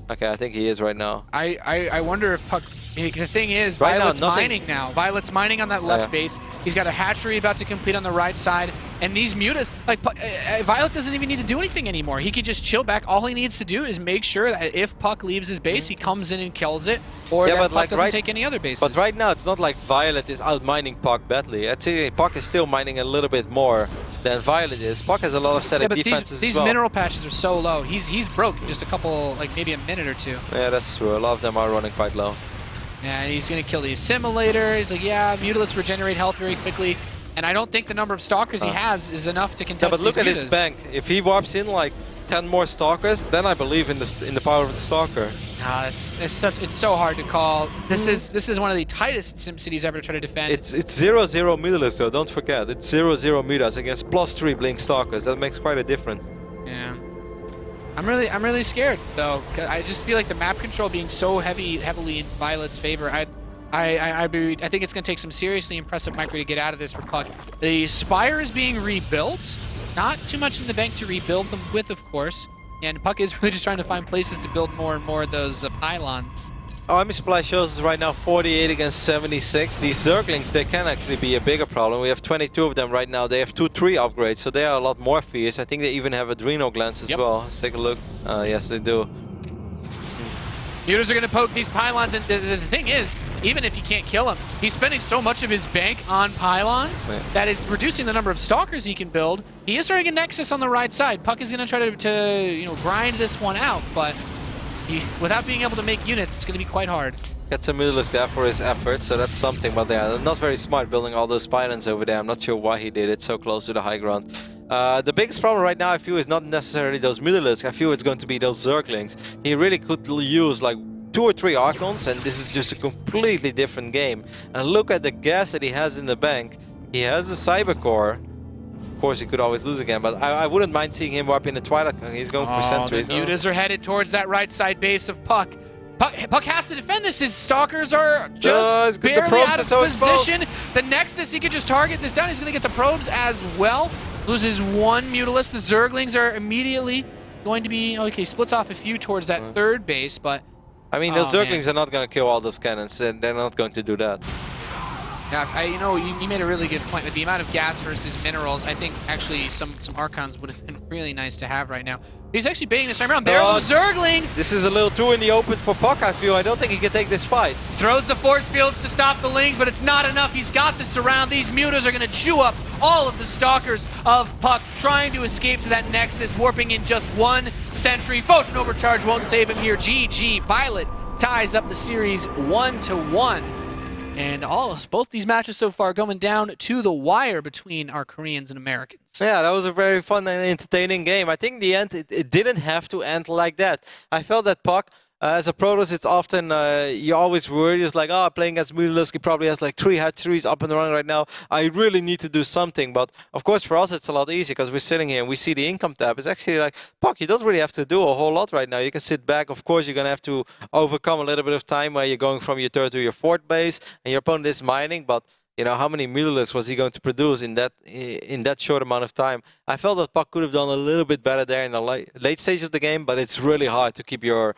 Okay, I think he is right now. I wonder if puCK... The thing is, right viOLet's mining now. viOLet's mining on that left base. He's got a hatchery about to complete on the right side. And these Mutas, like, viOLet doesn't even need to do anything anymore. He can just chill back. All he needs to do is make sure that if puCK leaves his base, he comes in and kills it, or that puCK doesn't take any other bases. But right now, it's not like viOLet is out mining puCK badly. I'd say puCK is still mining a little bit more than viOLet is. puCK has a lot of static defenses these as well. mineral patches are so low. He's broke in just a couple, like maybe a minute or 2. Yeah, that's true. A lot of them are running quite low. Yeah, he's going to kill the Assimilator. He's like, yeah, Mutalisks regenerate health very quickly. And I don't think the number of Stalkers he has is enough to contest but look at Mutas. his bank. If he warps in like 10 more Stalkers, then I believe in the power of the Stalker. It's so hard to call. This is one of the tightest SimCities ever to try to defend. It's 0-0 Mutalisks though, don't forget. It's 0-0 Mutas against +3 Blink Stalkers. That makes quite a difference. Yeah. I'm really scared though. I just feel like the map control being so heavily in viOLet's favor. I think it's going to take some seriously impressive micro to get out of this for puCK. The Spire is being rebuilt. Not too much in the bank to rebuild them with, of course. And puCK is really just trying to find places to build more and more of those pylons. Army supply shows us right now 48 against 76. These Zerglings, they can actually be a bigger problem. We have 22 of them right now. They have 2-3 upgrades, so they are a lot more fierce. I think they even have adrenal glands as well. Let's take a look. Yes, they do. Mutas are going to poke these pylons, and the thing is, even if you can't kill him, he's spending so much of his bank on pylons that it's reducing the number of stalkers he can build. He is starting a Nexus on the right side. puCK is going to try to grind this one out, but without being able to make units, it's going to be quite hard. Gets a Mutalisk there for his efforts, so that's something, but they're not very smart building all those pylons over there. I'm not sure why he did it so close to the high ground. The biggest problem right now, I feel, is not necessarily those Mutalisks. I feel it's going to be those Zerglings. He really could use like 2 or 3 Archons, and this is just a completely different game. And look at the gas that he has in the bank. He has a Cyber Core. Of course, he could always lose again, but I wouldn't mind seeing him up in the Twilight. He's going for sentries. The Mutas are headed towards that right side base of puCK. puCK has to defend this. His stalkers are just barely out of position. The Nexus, he could just target this down. He's going to get the probes as well. Loses 1 Mutalisk. The Zerglings are immediately going to be... Okay, splits off a few towards that third base, but... I mean, those Zerglings are not going to kill all those cannons, and they're not going to do that. Yeah, you made a really good point with the amount of gas versus minerals. I think actually some Archons would have been really nice to have right now. He's actually baiting this time around. There are those Zerglings! This is a little too in the open for puCK, I feel. I don't think he can take this fight. Throws the force fields to stop the Lings, but it's not enough. He's got this around. These Mutas are going to chew up all of the stalkers of puCK, trying to escape to that Nexus, warping in just 1 sentry. Photon Overcharge won't save him here. GG. viOLet ties up the series 1-1. And both these matches so far going down to the wire between our Koreans and Americans. Yeah, that was a very fun and entertaining game. I think in the end, it didn't have to end like that. I felt that puCK, as a Protoss, it's often, you always worry, it's like, oh, playing against Mutalisk, he probably has like 3 hatcheries up and running right now. I really need to do something. But of course, for us, it's a lot easier because we're sitting here and we see the income tab. It's actually like, puCK, you don't really have to do a whole lot right now. You can sit back. Of course, you're going to have to overcome a little bit of time where you're going from your third to your fourth base and your opponent is mining. But you know, how many Mutalisks was he going to produce in that short amount of time? I felt that puCK could have done a little bit better there in the late stage of the game, but it's really hard to keep your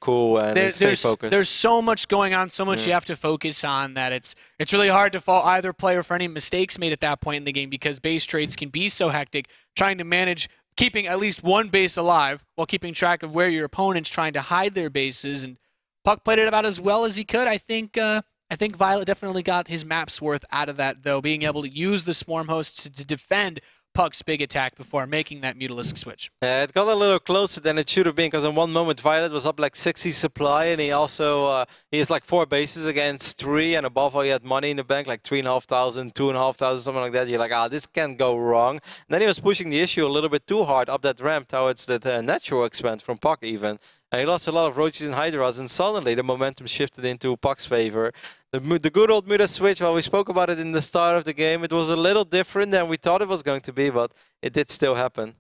cool and stay focused. There's so much going on, so much you have to focus on that it's really hard to fault either player for any mistakes made at that point in the game because base trades can be so hectic. Trying to manage keeping at least 1 base alive while keeping track of where your opponent's trying to hide their bases, and puCK played it about as well as he could. I think viOLet definitely got his map's worth out of that, though, being able to use the swarm hosts to defend puCK's big attack before making that Mutalisk switch. Yeah, it got a little closer than it should have been, because in one moment viOLet was up like 60 supply, and he also he has like 4 bases against 3, and above all he had money in the bank, like 3,500, 2,500, something like that. You're like, this can go wrong. And then he was pushing the issue a little bit too hard up that ramp towards that natural expand from puCK even. And he lost a lot of Roaches and Hydras, and suddenly the momentum shifted into puCK's favor. The good old Muta switch, well, we spoke about it in the start of the game. It was a little different than we thought it was going to be, but it did still happen.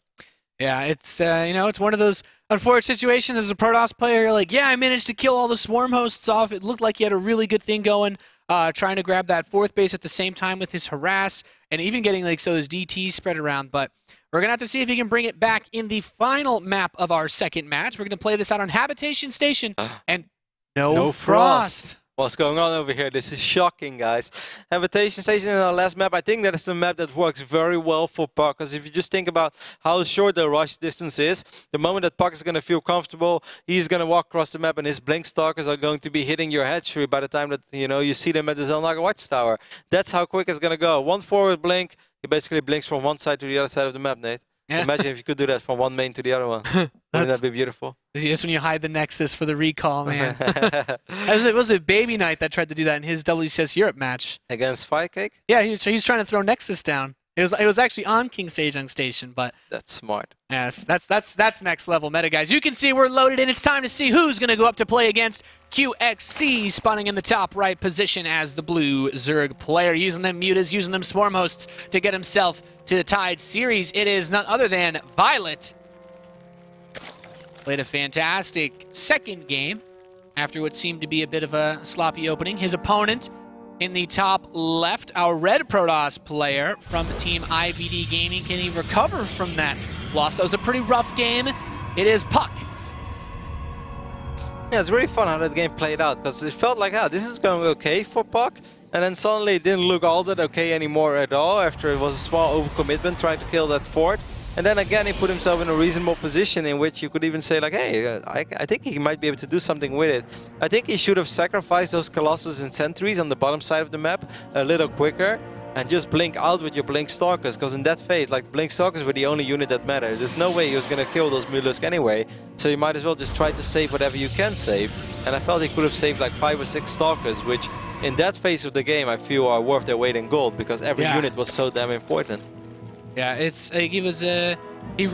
Yeah, it's it's one of those unfortunate situations as a Protoss player. You're like, yeah, I managed to kill all the swarm hosts off. It looked like he had a really good thing going, trying to grab that 4th base at the same time with his harass, and even getting like those DTs spread around. But we're going to have to see if he can bring it back in the final map of our second match. We're going to play this out on Habitation Station, and no frost. What's going on over here? This is shocking, guys. Habitation Station in our last map, I think that is the map that works very well for puCK. Because if you just think about how short the rush distance is, the moment that puCK is going to feel comfortable, he's going to walk across the map and his blink stalkers are going to be hitting your hatchery by the time that you see them at the Zelnaga Watchtower. That's how quick it's going to go. 1 forward blink, he basically blinks from one side to the other side of the map, Nate. Yeah. Imagine if you could do that from one main to the other one. Wouldn't that be beautiful? Just when you hide the Nexus for the recall, man. It was a Baby Knight that tried to do that in his WCS Europe match. Against viCK? Yeah, he's trying to throw Nexus down. It was actually on King Sejong Station, but that's smart. Yes, that's next level meta, guys. You can see we're loaded in. It's time to see who's gonna go up to play against QXC, spawning in the top right position as the blue Zerg player, using them mutas, using them swarm hosts to get himself to the tied series. It is none other than viOLet. Played a fantastic second game after what seemed to be a bit of a sloppy opening. His opponent in the top left, our red Protoss player from Team IBD Gaming. Can he recover from that loss? That was a pretty rough game. It is puCK. Yeah, it's really fun how that game played out, because it felt like, this is going okay for puCK, and then suddenly it didn't look all that okay anymore at all after it was a small overcommitment trying to kill that fort. And then again, he put himself in a reasonable position in which you could even say like, hey, I think he might be able to do something with it. I think he should have sacrificed those Colossus and Sentries on the bottom side of the map a little quicker and just blink out with your Blink Stalkers, because in that phase, like, Blink Stalkers were the only unit that mattered. There's no way he was going to kill those Mollusk anyway, so you might as well just try to save whatever you can save. And I felt he could have saved like 5 or 6 Stalkers, which in that phase of the game I feel are worth their weight in gold, because every unit was so damn important. Yeah, it's he was he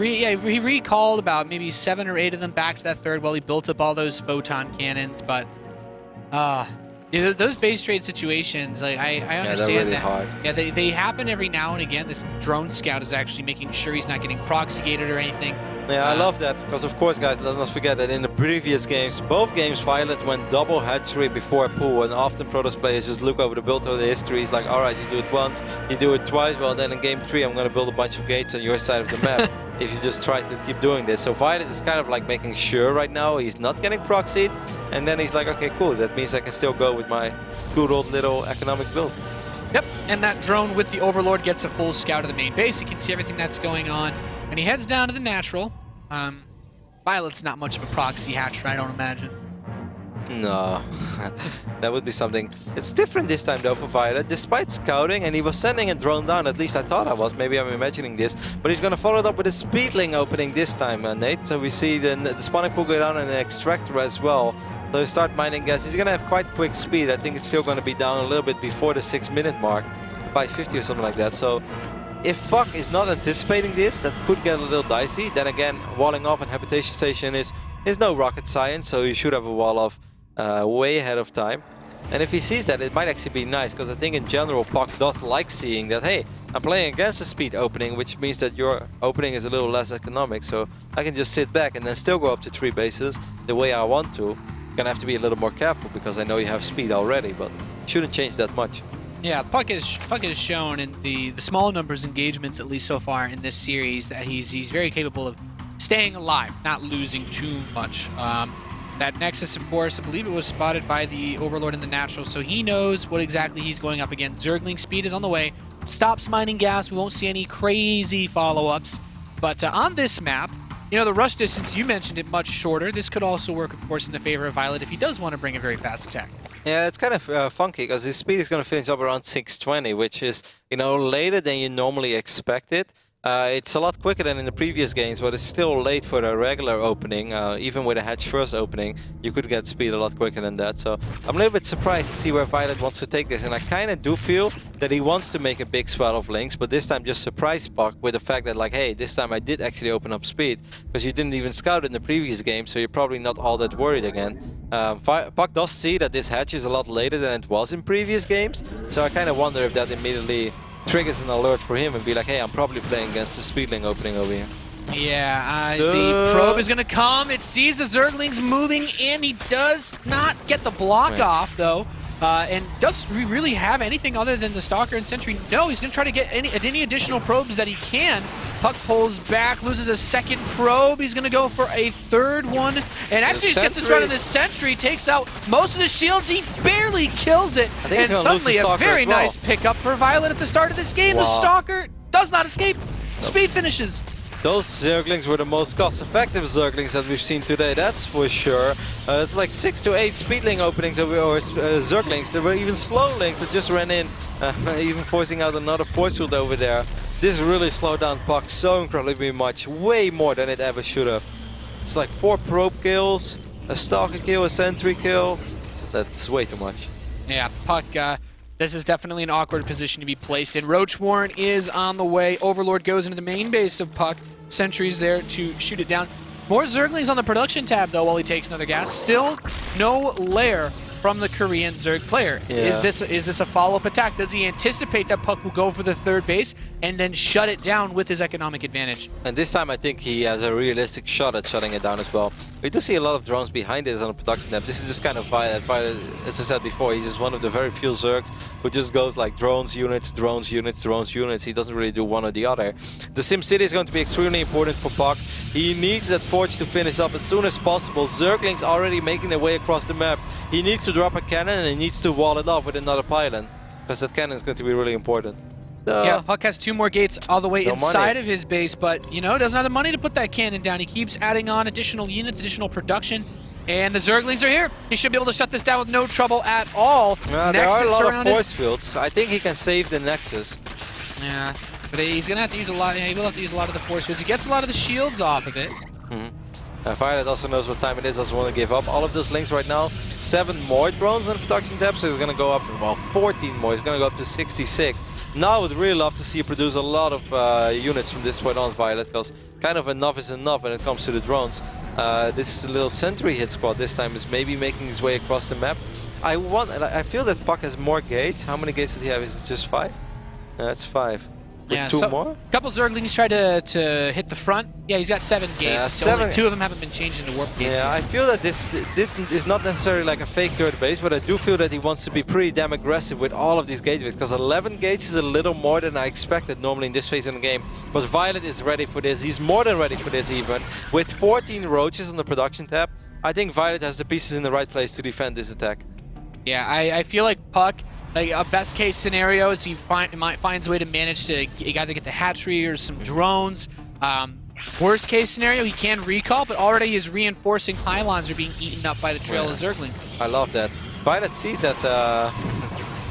recalled about maybe 7 or 8 of them back to that third while he built up all those photon cannons, but those base trade situations, like I understand really that. Hard. Yeah, they happen every now and again. This drone scout is actually making sure he's not getting proxy-gated or anything. Yeah, I love that, because of course, guys, let's not forget that in the previous games, both games, viOLet went double hatchery before pull, and often Protoss players just look over the build of the histories like, alright, you do it once, you do it twice, well then in game 3 I'm going to build a bunch of gates on your side of the map if you just try to keep doing this. So viOLet is kind of like making sure right now he's not getting proxied, and then he's like, okay, cool, that means I can still go with my good old little economic build. Yep, and that drone with the Overlord gets a full scout of the main base. You can see everything that's going on. And he heads down to the natural. viOLet's not much of a proxy hatcher, I don't imagine. No, that would be something. It's different this time though for viOLet, despite scouting, and he was sending a drone down, at least I thought I was, maybe I'm imagining this, but he's going to follow it up with a Speedling opening this time, Nate. So we see the spawning pool go down and an Extractor as well. So he start mining gas. He's going to have quite quick speed. I think it's still going to be down a little bit before the 6-minute mark, 5:50 or something like that. So if puCK is not anticipating this, that could get a little dicey. Then again, walling off and Habitation Station is no rocket science, so you should have a wall off way ahead of time. And if he sees that, it might actually be nice, because I think in general puCK does like seeing that, hey, I'm playing against a speed opening, which means that your opening is a little less economic, so I can just sit back and then still go up to 3 bases the way I want to. Gonna have to be a little more careful, because I know you have speed already, but shouldn't change that much. Yeah, puCK has shown in the small numbers engagements, at least so far in this series, that he's very capable of staying alive, not losing too much. That Nexus, of course, I believe it was spotted by the Overlord in the natural, so he knows what exactly he's going up against. Zergling speed is on the way, stops mining gas, we won't see any crazy follow-ups. But on this map, you know, the rush distance, you mentioned it, much shorter. This could also work, of course, in the favor of viOLet if he does want to bring a very fast attack. Yeah, it's kind of funky, because his speed is going to finish up around 620, which is, you know, later than you normally expect it. It's a lot quicker than in the previous games, but it's still late for the regular opening. Even with a hatch first opening, you could get speed a lot quicker than that. So I'm a little bit surprised to see where viOLet wants to take this. And I kind of do feel that he wants to make a big swell of links, but this time just surprise puCK with the fact that, like, hey, this time I did actually open up speed, because you didn't even scout it in the previous game, so you're probably not all that worried again. puCK does see that this hatch is a lot later than it was in previous games, so I kind of wonder if that immediately triggers an alert for him and be like, hey, I'm probably playing against the Speedling opening over here. Yeah, the probe is going to come. It sees the Zerglings moving in. He does not get the block off, though. And does we really have anything other than the Stalker and Sentry? No, he's going to try to get any additional probes that he can. puCK pulls back, loses a second probe. He's going to go for a third one. And actually just gets this run of the Sentry, takes out most of the shields. He barely kills it. And suddenly a very nice pickup for viOLet at the start of this game. The Stalker does not escape. Speed finishes. Those Zerglings were the most cost-effective Zerglings that we've seen today, that's for sure. It's like 6 to 8 Speedling openings or Zerglings. There were even slow links that just ran in, even forcing out another force field over there. This really slowed down puCK so incredibly much, way more than it ever should have. It's like 4 probe kills, a Stalker kill, a Sentry kill. That's way too much. Yeah, puCK, this is definitely an awkward position to be placed in. Roach Warren is on the way. Overlord goes into the main base of puCK. Sentry's there to shoot it down. More Zerglings on the production tab, though, while he takes another gas. Still no lair from the Korean Zerg player. Yeah. Is this a follow-up attack? Does he anticipate that puCK will go for the third base and then shut it down with his economic advantage? And this time I think he has a realistic shot at shutting it down as well. We do see a lot of drones behind this on the production tab. This is just kind of viOLet. As I said before, he's just one of the very few Zergs who just goes like drones, units, drones, units, drones, units. He doesn't really do one or the other. The SimCity is going to be extremely important for puCK. He needs that Forge to finish up as soon as possible. Zerglings already making their way across the map. He needs to drop a cannon and he needs to wall it off with another pylon, because that cannon is going to be really important. Yeah, puCK has 2 more gates all the way No inside money. of his base, but, you know, doesn't have the money to put that cannon down. He keeps adding on additional units, additional production, and the Zerglings are here. He should be able to shut this down with no trouble at all. There are a Nexus lot of surrounded. force fields. I think he can save the Nexus. Yeah, but he's going to have to use a lot. Yeah, he will have to use a lot of the force fields. He gets a lot of the shields off of it. viOLet also knows what time it is, doesn't want to give up. All of those links right now, 7 more drones on the production tab, so he's going to go up, well, 14 more. He's going to go up to 66. Now I would really love to see you produce a lot of units from this point on, viOLet, because kind of enough is enough when it comes to the drones. This little sentry hit squad this time is maybe making his way across the map. I feel that puCK has more gates. How many gates does he have? Is it just 5? That's 5. With Yeah, 2 more? A couple Zerglings tried to hit the front. Yeah, he's got 7 gates. Yeah, So 7. only 2 of them haven't been changed into warp gates Yeah, I yet. feel that this is not necessarily like a fake third base, but I do feel that he wants to be pretty damn aggressive with all of these gateways, because 11 gates is a little more than I expected normally in this phase in the game. But viOLet is ready for this. He's more than ready for this even. With 14 roaches on the production tab, I think viOLet has the pieces in the right place to defend this attack. Yeah, I feel like puCK, like a best case scenario is he might finds a way to manage to either get the hatchery or some drones. Worst case scenario, he can recall, but already his reinforcing pylons are being eaten up by the trail of Zergling. I love that. viOLet sees that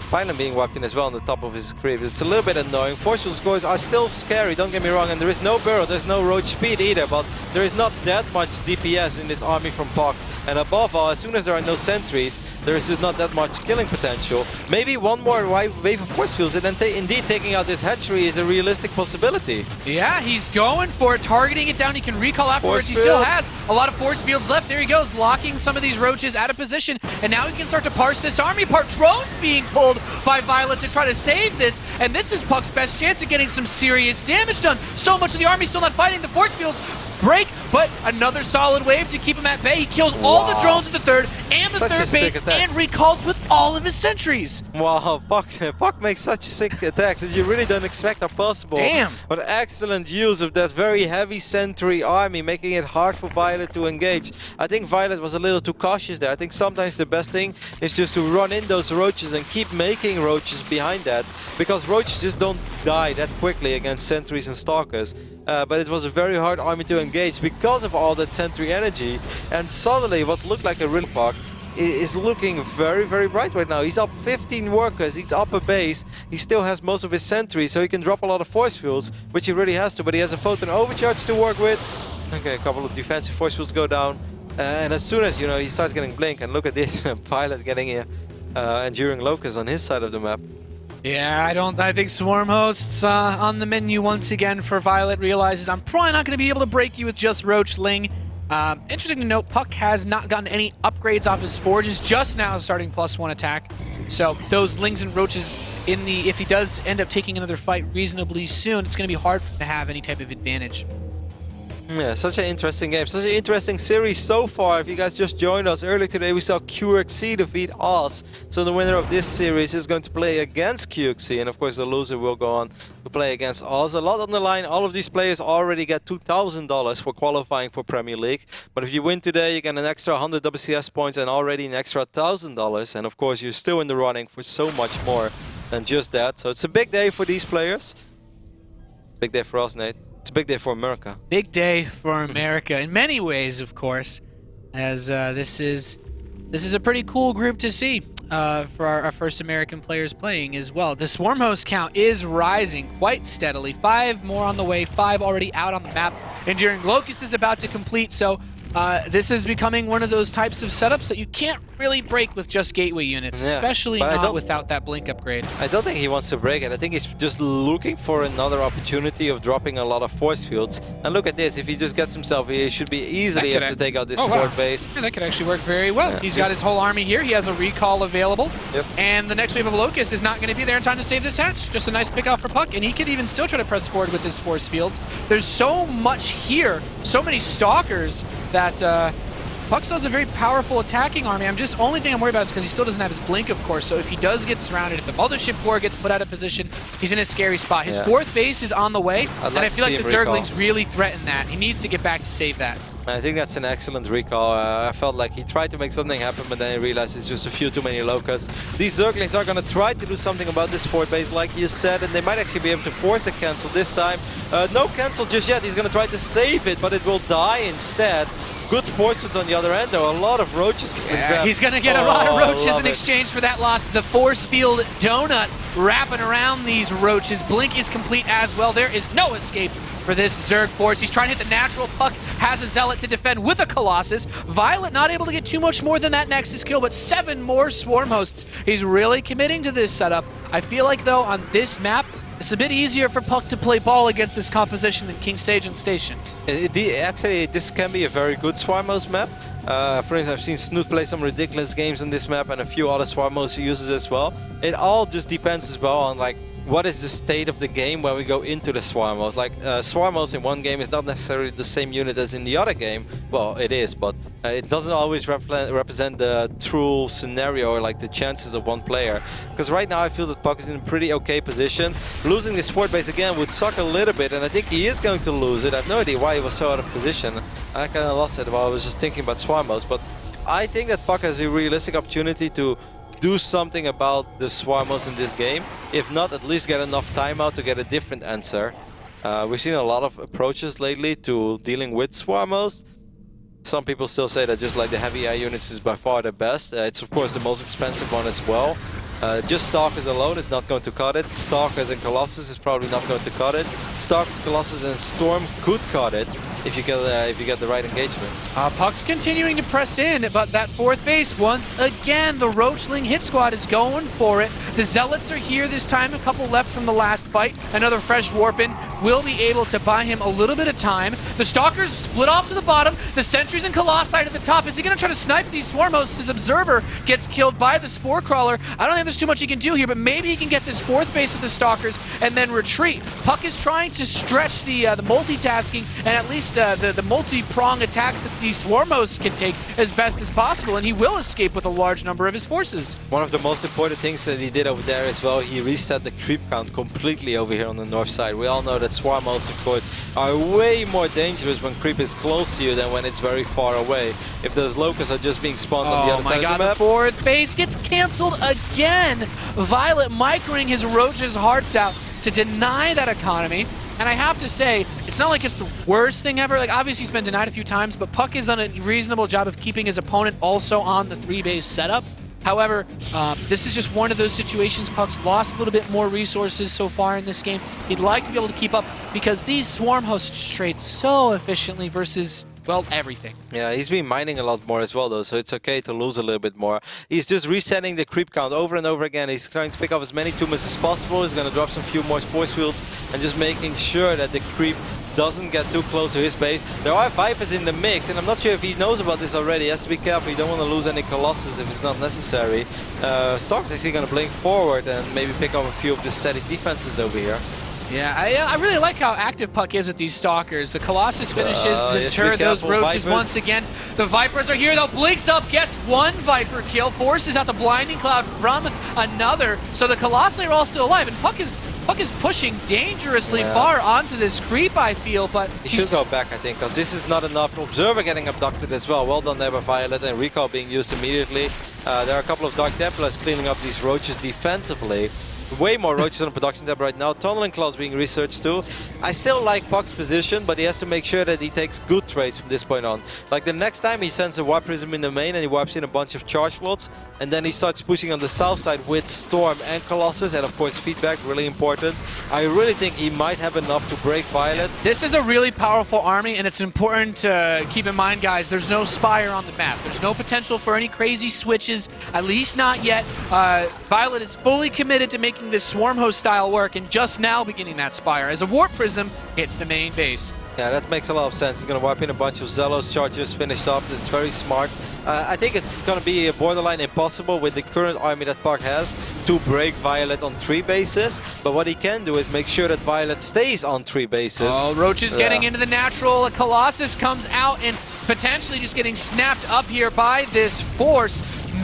pylon being wiped in as well on the top of his creep. It's a little bit annoying. Forceful scores are still scary, don't get me wrong, and there is no burrow, there's no roach speed either, but there is not that much DPS in this army from puCK. And above all, as soon as there are no sentries, there is just not that much killing potential. Maybe one more wave of force fields, and then indeed taking out this hatchery is a realistic possibility. Yeah, he's going for it, targeting it down. He can recall afterwards. He still has a lot of force fields left. There he goes, locking some of these roaches out of position. And now he can start to parse this army apart. Drones being pulled by viOLet to try to save this. And this is puCK's best chance of getting some serious damage done. So much of the army still not fighting. The force fields break, but another solid wave to keep him at bay. He kills all the drones at the third and the third base and recalls with all of his sentries. Wow, puCK makes such sick attacks that you really don't expect are possible. Damn. But excellent use of that very heavy sentry army, making it hard for viOLet to engage. I think viOLet was a little too cautious there. I think sometimes the best thing is just to run in those roaches and keep making roaches behind that, because roaches just don't die that quickly against sentries and stalkers. But it was a very hard army to engage because of all that sentry energy, and suddenly what looked like a real puCK is looking very, very bright right now. He's up 15 workers, he's up a base, he still has most of his sentries, so he can drop a lot of force fields, which he really has to, but he has a photon overcharge to work with. Okay, a couple of defensive force fields go down, and as soon as, you know, he starts getting blink, and look at this, viOLet getting here, enduring locust on his side of the map. Yeah, I think Swarm Hosts on the menu once again for viOLet realizes I'm probably not going to be able to break you with just Roachling. Interesting to note, puCK has not gotten any upgrades off his forges, just now starting +1 attack. So those Lings and Roaches, if he does end up taking another fight reasonably soon, it's going to be hard for him to have any type of advantage. Yeah, such an interesting game, such an interesting series so far. If you guys just joined us earlier today, we saw QXC defeat Oz. So the winner of this series is going to play against QXC, and of course the loser will go on to play against Oz. A lot on the line. All of these players already get $2,000 for qualifying for Premier League. But if you win today, you get an extra 100 WCS points and already an extra $1,000. And of course you're still in the running for so much more than just that. So it's a big day for these players. Big day for us, Nate. It's a big day for America. Big day for America in many ways, of course, as this is a pretty cool group to see for our first American players playing as well. The Swarm Host count is rising quite steadily. 5 more on the way, 5 already out on the map. Enduring Locust is about to complete, so this is becoming one of those types of setups that you can't really break with just gateway units, especially not without that blink upgrade. I don't think he wants to break it. I think he's just looking for another opportunity of dropping a lot of force fields. And look at this, if he just gets himself here, he should be easily able to take out this fourth base. Yeah, that could actually work very well. Yeah. He's got his whole army here. He has a recall available. Yep. And the next wave of Locust is not going to be there in time to save this hatch. Just a nice pick off for puCK, and he could even still try to press forward with his force fields. There's so much here, so many stalkers that puCK still has a very powerful attacking army. Only thing I'm worried about is because he still doesn't have his blink, of course. So if he does get surrounded, if the Mothership Core gets put out of position, he's in a scary spot. His fourth base is on the way, and I feel like the Zerglings really threaten that. He needs to get back to save that. I think that's an excellent recall. I felt like he tried to make something happen, but then he realized it's just a few too many locusts. These Zerglings are going to try to do something about this fort base, like you said, and they might actually be able to force the cancel this time. No cancel just yet. He's going to try to save it, but it will die instead. Good force on the other end, though. A lot of roaches. He's going to get a lot of roaches in exchange for that loss. The force field donut wrapping around these roaches. Blink is complete as well. There is no escape for this Zerg force. He's trying to hit the natural. puCK has a Zealot to defend with a Colossus. viOLet not able to get too much more than that Nexus kill, but 7 more Swarm Hosts. He's really committing to this setup. I feel like, though, on this map, it's a bit easier for puCK to play ball against this composition than King Sejong Station. Actually, this can be a very good Swarm Host map. For instance, I've seen Snoot play some ridiculous games on this map and a few other Swarm Host uses as well. It all just depends as well on, like, what is the state of the game when we go into the Swarm Host. Like, Swarm Host in one game is not necessarily the same unit as in the other game. Well, it is, but it doesn't always represent the true scenario or like the chances of one player. Because right now I feel that puCK is in a pretty okay position. Losing this fort base again would suck a little bit, and I think he is going to lose it. I have no idea why he was so out of position. I kind of lost it while I was just thinking about Swarm Host, but I think that puCK has a realistic opportunity to do something about the Swarm Host in this game. If not, at least get enough time out to get a different answer. We've seen a lot of approaches lately to dealing with Swarm Host. Some people still say that just like the heavy AI units is by far the best. It's of course the most expensive one as well. Just Stalkers alone is not going to cut it. Stalkers and Colossus is probably not going to cut it. Stalkers, Colossus and Storm could cut it if you get the right engagement. puCK's continuing to press in, but that fourth base, once again, the Roachling hit squad is going for it. The Zealots are here this time, a couple left from the last fight. Another fresh Warpin will be able to buy him a little bit of time. The Stalkers split off to the bottom. The Sentries and Colossi to the top. Is he going to try to snipe these Swarm Hosts? His Observer gets killed by the Spore Crawler. I don't think there's too much he can do here, but maybe he can get this fourth base of the Stalkers and then retreat. puCK is trying to stretch the multitasking and at least the multi-prong attacks that these Swarm Hosts can take as best as possible, and he will escape with a large number of his forces. One of the most important things that he did over there as well, he reset the creep count completely over here on the north side. We all know that Swarm Hosts, of course, are way more dangerous when creep is close to you than when it's very far away. If those locusts are just being spawned on the other side of the map. The fourth base gets cancelled again. viOLet microing his roaches' hearts out to deny that economy. And I have to say, it's not like it's the worst thing ever. Like, obviously he's been denied a few times, but puCK has done a reasonable job of keeping his opponent also on the 3-base setup. However, this is just one of those situations. puCK's lost a little bit more resources so far in this game. He'd like to be able to keep up because these Swarm Hosts trade so efficiently versus, well, everything. Yeah, he's been mining a lot more as well, though, so it's okay to lose a little bit more. He's just resetting the creep count over and over again. He's trying to pick up as many tumors as possible. He's going to drop some few more force fields and just making sure that the creep doesn't get too close to his base. There are Vipers in the mix, and I'm not sure if he knows about this already. He has to be careful. You don't want to lose any Colossus if it's not necessary. Stark's actually going to blink forward and maybe pick up a few of the static defenses over here. Yeah, I really like how active puCK is with these Stalkers. The Colossus finishes to deter those roaches once again. The Vipers are here, though. Blinks up, gets one Viper kill, forces out the Blinding Cloud from another. So the Colossi are all still alive, and puCK is pushing dangerously far onto this creep, I feel, but he should go back, I think, because this is not enough. Observer getting abducted as well. Well done there by viOLet, and recall being used immediately. There are a couple of Dark Templars cleaning up these roaches defensively. Way more roaches on the production tab right now. Tunneling Claws being researched too. I still like puCK's position, but he has to make sure that he takes good trades from this point on. Like the next time he sends a Warp Prism in the main and he wipes in a bunch of charge slots, and then he starts pushing on the south side with Storm and Colossus, and of course feedback, really important. I really think he might have enough to break viOLet. This is a really powerful army, and it's important to keep in mind, guys, there's no Spire on the map. There's no potential for any crazy switches, at least not yet. viOLet is fully committed to making this Swarm Host style work, and just now beginning that Spire as a Warp Prism hits the main base. Yeah, that makes a lot of sense. He's going to wipe in a bunch of Zealous charges, finished up. It's very smart. I think it's going to be borderline impossible with the current army that puCK has to break viOLet on 3 bases. But what he can do is make sure that viOLet stays on 3 bases. Oh, Roach is getting into the natural. A Colossus comes out and potentially just getting snapped up here by this force.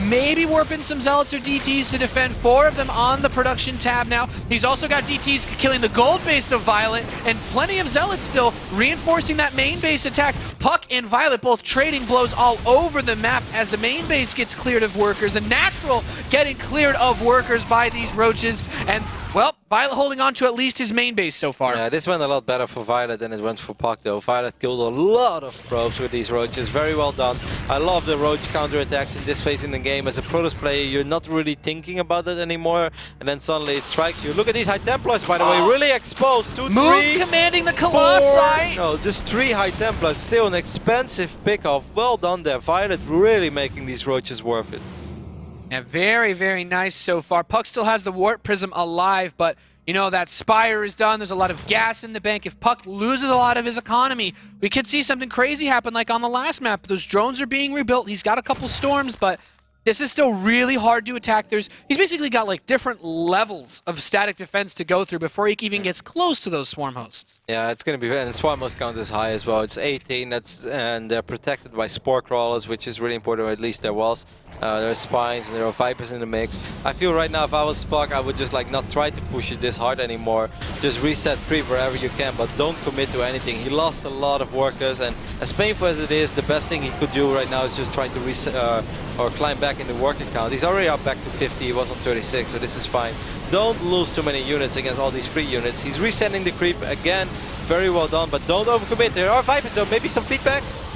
Maybe warping some Zealots or DTs to defend 4 of them on the production tab now. He's also got DTs killing the gold base of viOLet, and plenty of Zealots still reinforcing that main base attack. puCK and viOLet both trading blows all over the map as the main base gets cleared of workers. The natural getting cleared of workers by these roaches, and well, viOLet holding on to at least his main base so far. Yeah, this went a lot better for viOLet than it went for puCK though. viOLet killed a lot of probes with these roaches. Very well done. I love the roach counterattacks in this phase in the game. As a Protoss player, you're not really thinking about it anymore, and then suddenly it strikes you. Look at these High Templars, by the way, really exposed. 2, Move 3, commanding the Colossi! 4. No, just 3 High Templars. Still an expensive pick-off. Well done there. viOLet really making these roaches worth it. Yeah, very, very nice so far. puCK still has the Warp Prism alive, but you know, that Spire is done. There's a lot of gas in the bank. If puCK loses a lot of his economy, we could see something crazy happen like on the last map. Those drones are being rebuilt. He's got a couple storms, but this is still really hard to attack. He's basically got like different levels of static defense to go through before he even gets close to those swarm hosts. Yeah, it's going to be, and the swarm host count is high as well. It's 18, and they're protected by spore crawlers, which is really important, or at least there was. There are spines and there are vipers in the mix. I feel right now if I was puCK, I would just like not try to push it this hard anymore. Just reset creep wherever you can, but don't commit to anything. He lost a lot of workers, and as painful as it is, the best thing he could do right now is just try to reset or climb back in the worker count. He's already up back to 50, he was on 36, so this is fine. Don't lose too many units against all these free units. He's resetting the creep again, very well done, but don't overcommit. There are vipers though, maybe some feedbacks?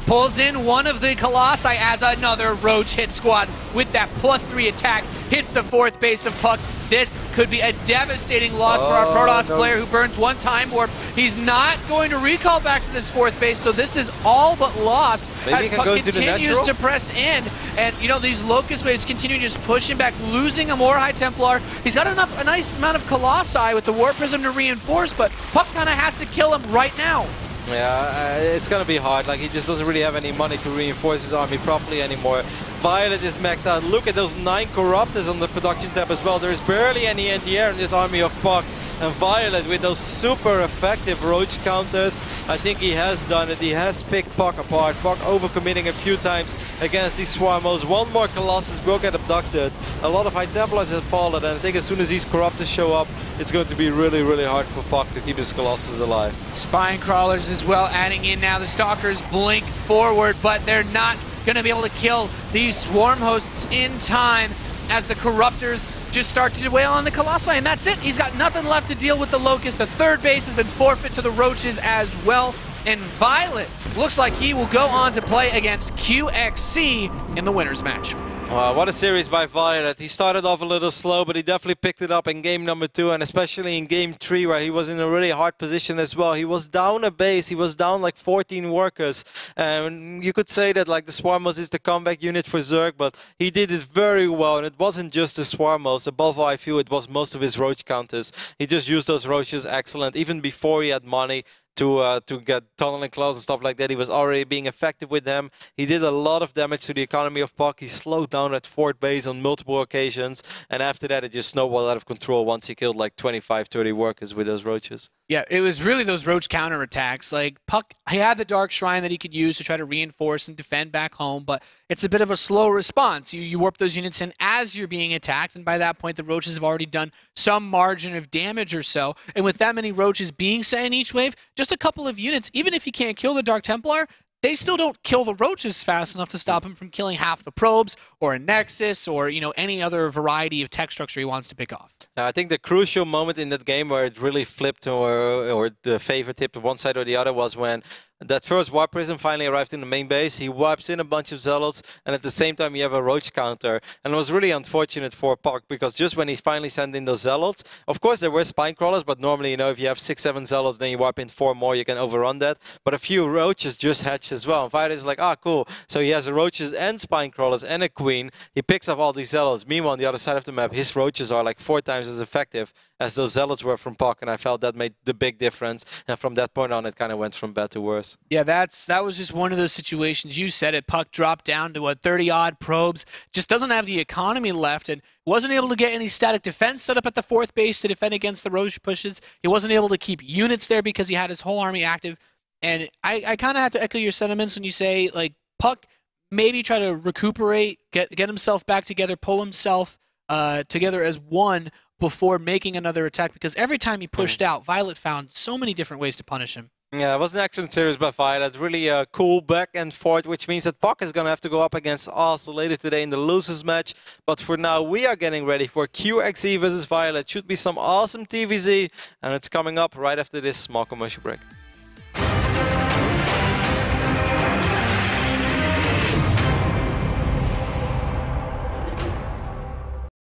Pulls in one of the Colossi as another Roach hit squad with that +3 attack. Hits the 4th base of puCK. This could be a devastating loss for our Protoss player who burns 1 time warp. He's not going to recall back to this 4th base, so this is all but lost. Maybe as puCK continues to press in. And you know, these Locust waves continue to just push him back, losing a more High Templar. He's got a nice amount of Colossi with the Warp Prism to reinforce, but puCK kind of has to kill him right now. Yeah, it's gonna be hard. Like, he just doesn't really have any money to reinforce his army properly anymore. viOLet is maxed out. Look at those 9 Corruptors on the production tab as well. There's barely any NDR in this army of puCK. And viOLet with those super effective roach counters, I think he has done it. He has picked puCK apart. puCK overcommitting a few times against these swarmos. 1 more Colossus will get abducted. A lot of High Templars have fallen, and I think as soon as these Corruptors show up, it's going to be really, really hard for puCK to keep his Colossus alive. Spine Crawlers as well adding in now. The Stalkers blink forward, but they're not going to be able to kill these swarm hosts in time as the Corruptors just start to wail on the Colossi, and that's it. He's got nothing left to deal with the Locust. The 3rd base has been forfeit to the Roaches as well, and viOLet looks like he will go on to play against QXC in the winners match. What a series by viOLet. He started off a little slow, but he definitely picked it up in game number 2, and especially in game 3, where he was in a really hard position as well. He was down a base. He was down like 14 workers. And you could say that like the Swarmos is the comeback unit for Zerg, but he did it very well. And it wasn't just the Swarmos. Above all, I feel it was most of his roach counters. He just used those roaches excellent, even before he had money to get tunneling claws and stuff like that. He was already being effective with them. He did a lot of damage to the economy of puCK. He slowed down at 4th base on multiple occasions, and after that it just snowballed out of control once he killed like 25-30 workers with those roaches. Yeah, it was really those roach counterattacks. Like, puCK, he had the Dark Shrine that he could use to try to reinforce and defend back home, but it's a bit of a slow response. You warp those units in as you're being attacked, and by that point the roaches have already done some margin of damage or so, and with that many roaches being set in each wave, just a couple of units, even if you can't kill the Dark Templar, they still don't kill the roaches fast enough to stop him from killing half the probes or a Nexus or, you know, any other variety of tech structure he wants to pick off. I think the crucial moment in that game where it really flipped or the favor tipped one side or the other was when that first Warp Prism finally arrived in the main base. He wipes in a bunch of Zealots, and at the same time you have a Roach counter. And it was really unfortunate for puCK, because just when he finally sent in those Zealots, of course there were Spine Crawlers, but normally, you know, if you have 6-7 Zealots, then you wipe in 4 more, you can overrun that. But a few Roaches just hatched as well. And viOLet is like, ah, cool. So he has Roaches and Spine Crawlers and a Queen. He picks up all these Zealots. Meanwhile, on the other side of the map, his Roaches are like 4 times as effective as those Zealots were from puCK, and I felt that made the big difference. And from that point on, it kind of went from bad to worse. Yeah, that was just one of those situations. You said it. puCK dropped down to, what, 30-odd probes. Just doesn't have the economy left, and wasn't able to get any static defense set up at the 4th base to defend against the Roach pushes. He wasn't able to keep units there because he had his whole army active. And I kind of have to echo your sentiments when you say, like, puCK maybe try to recuperate, get himself back together, pull himself together as one before making another attack, because every time he pushed out, viOLet found so many different ways to punish him. Yeah, it was an excellent series by viOLet. Really a cool back and forth, which means that puCK is going to have to go up against us later today in the losers match. But for now, we are getting ready for QXE versus viOLet. Should be some awesome TVZ, and it's coming up right after this small commercial break.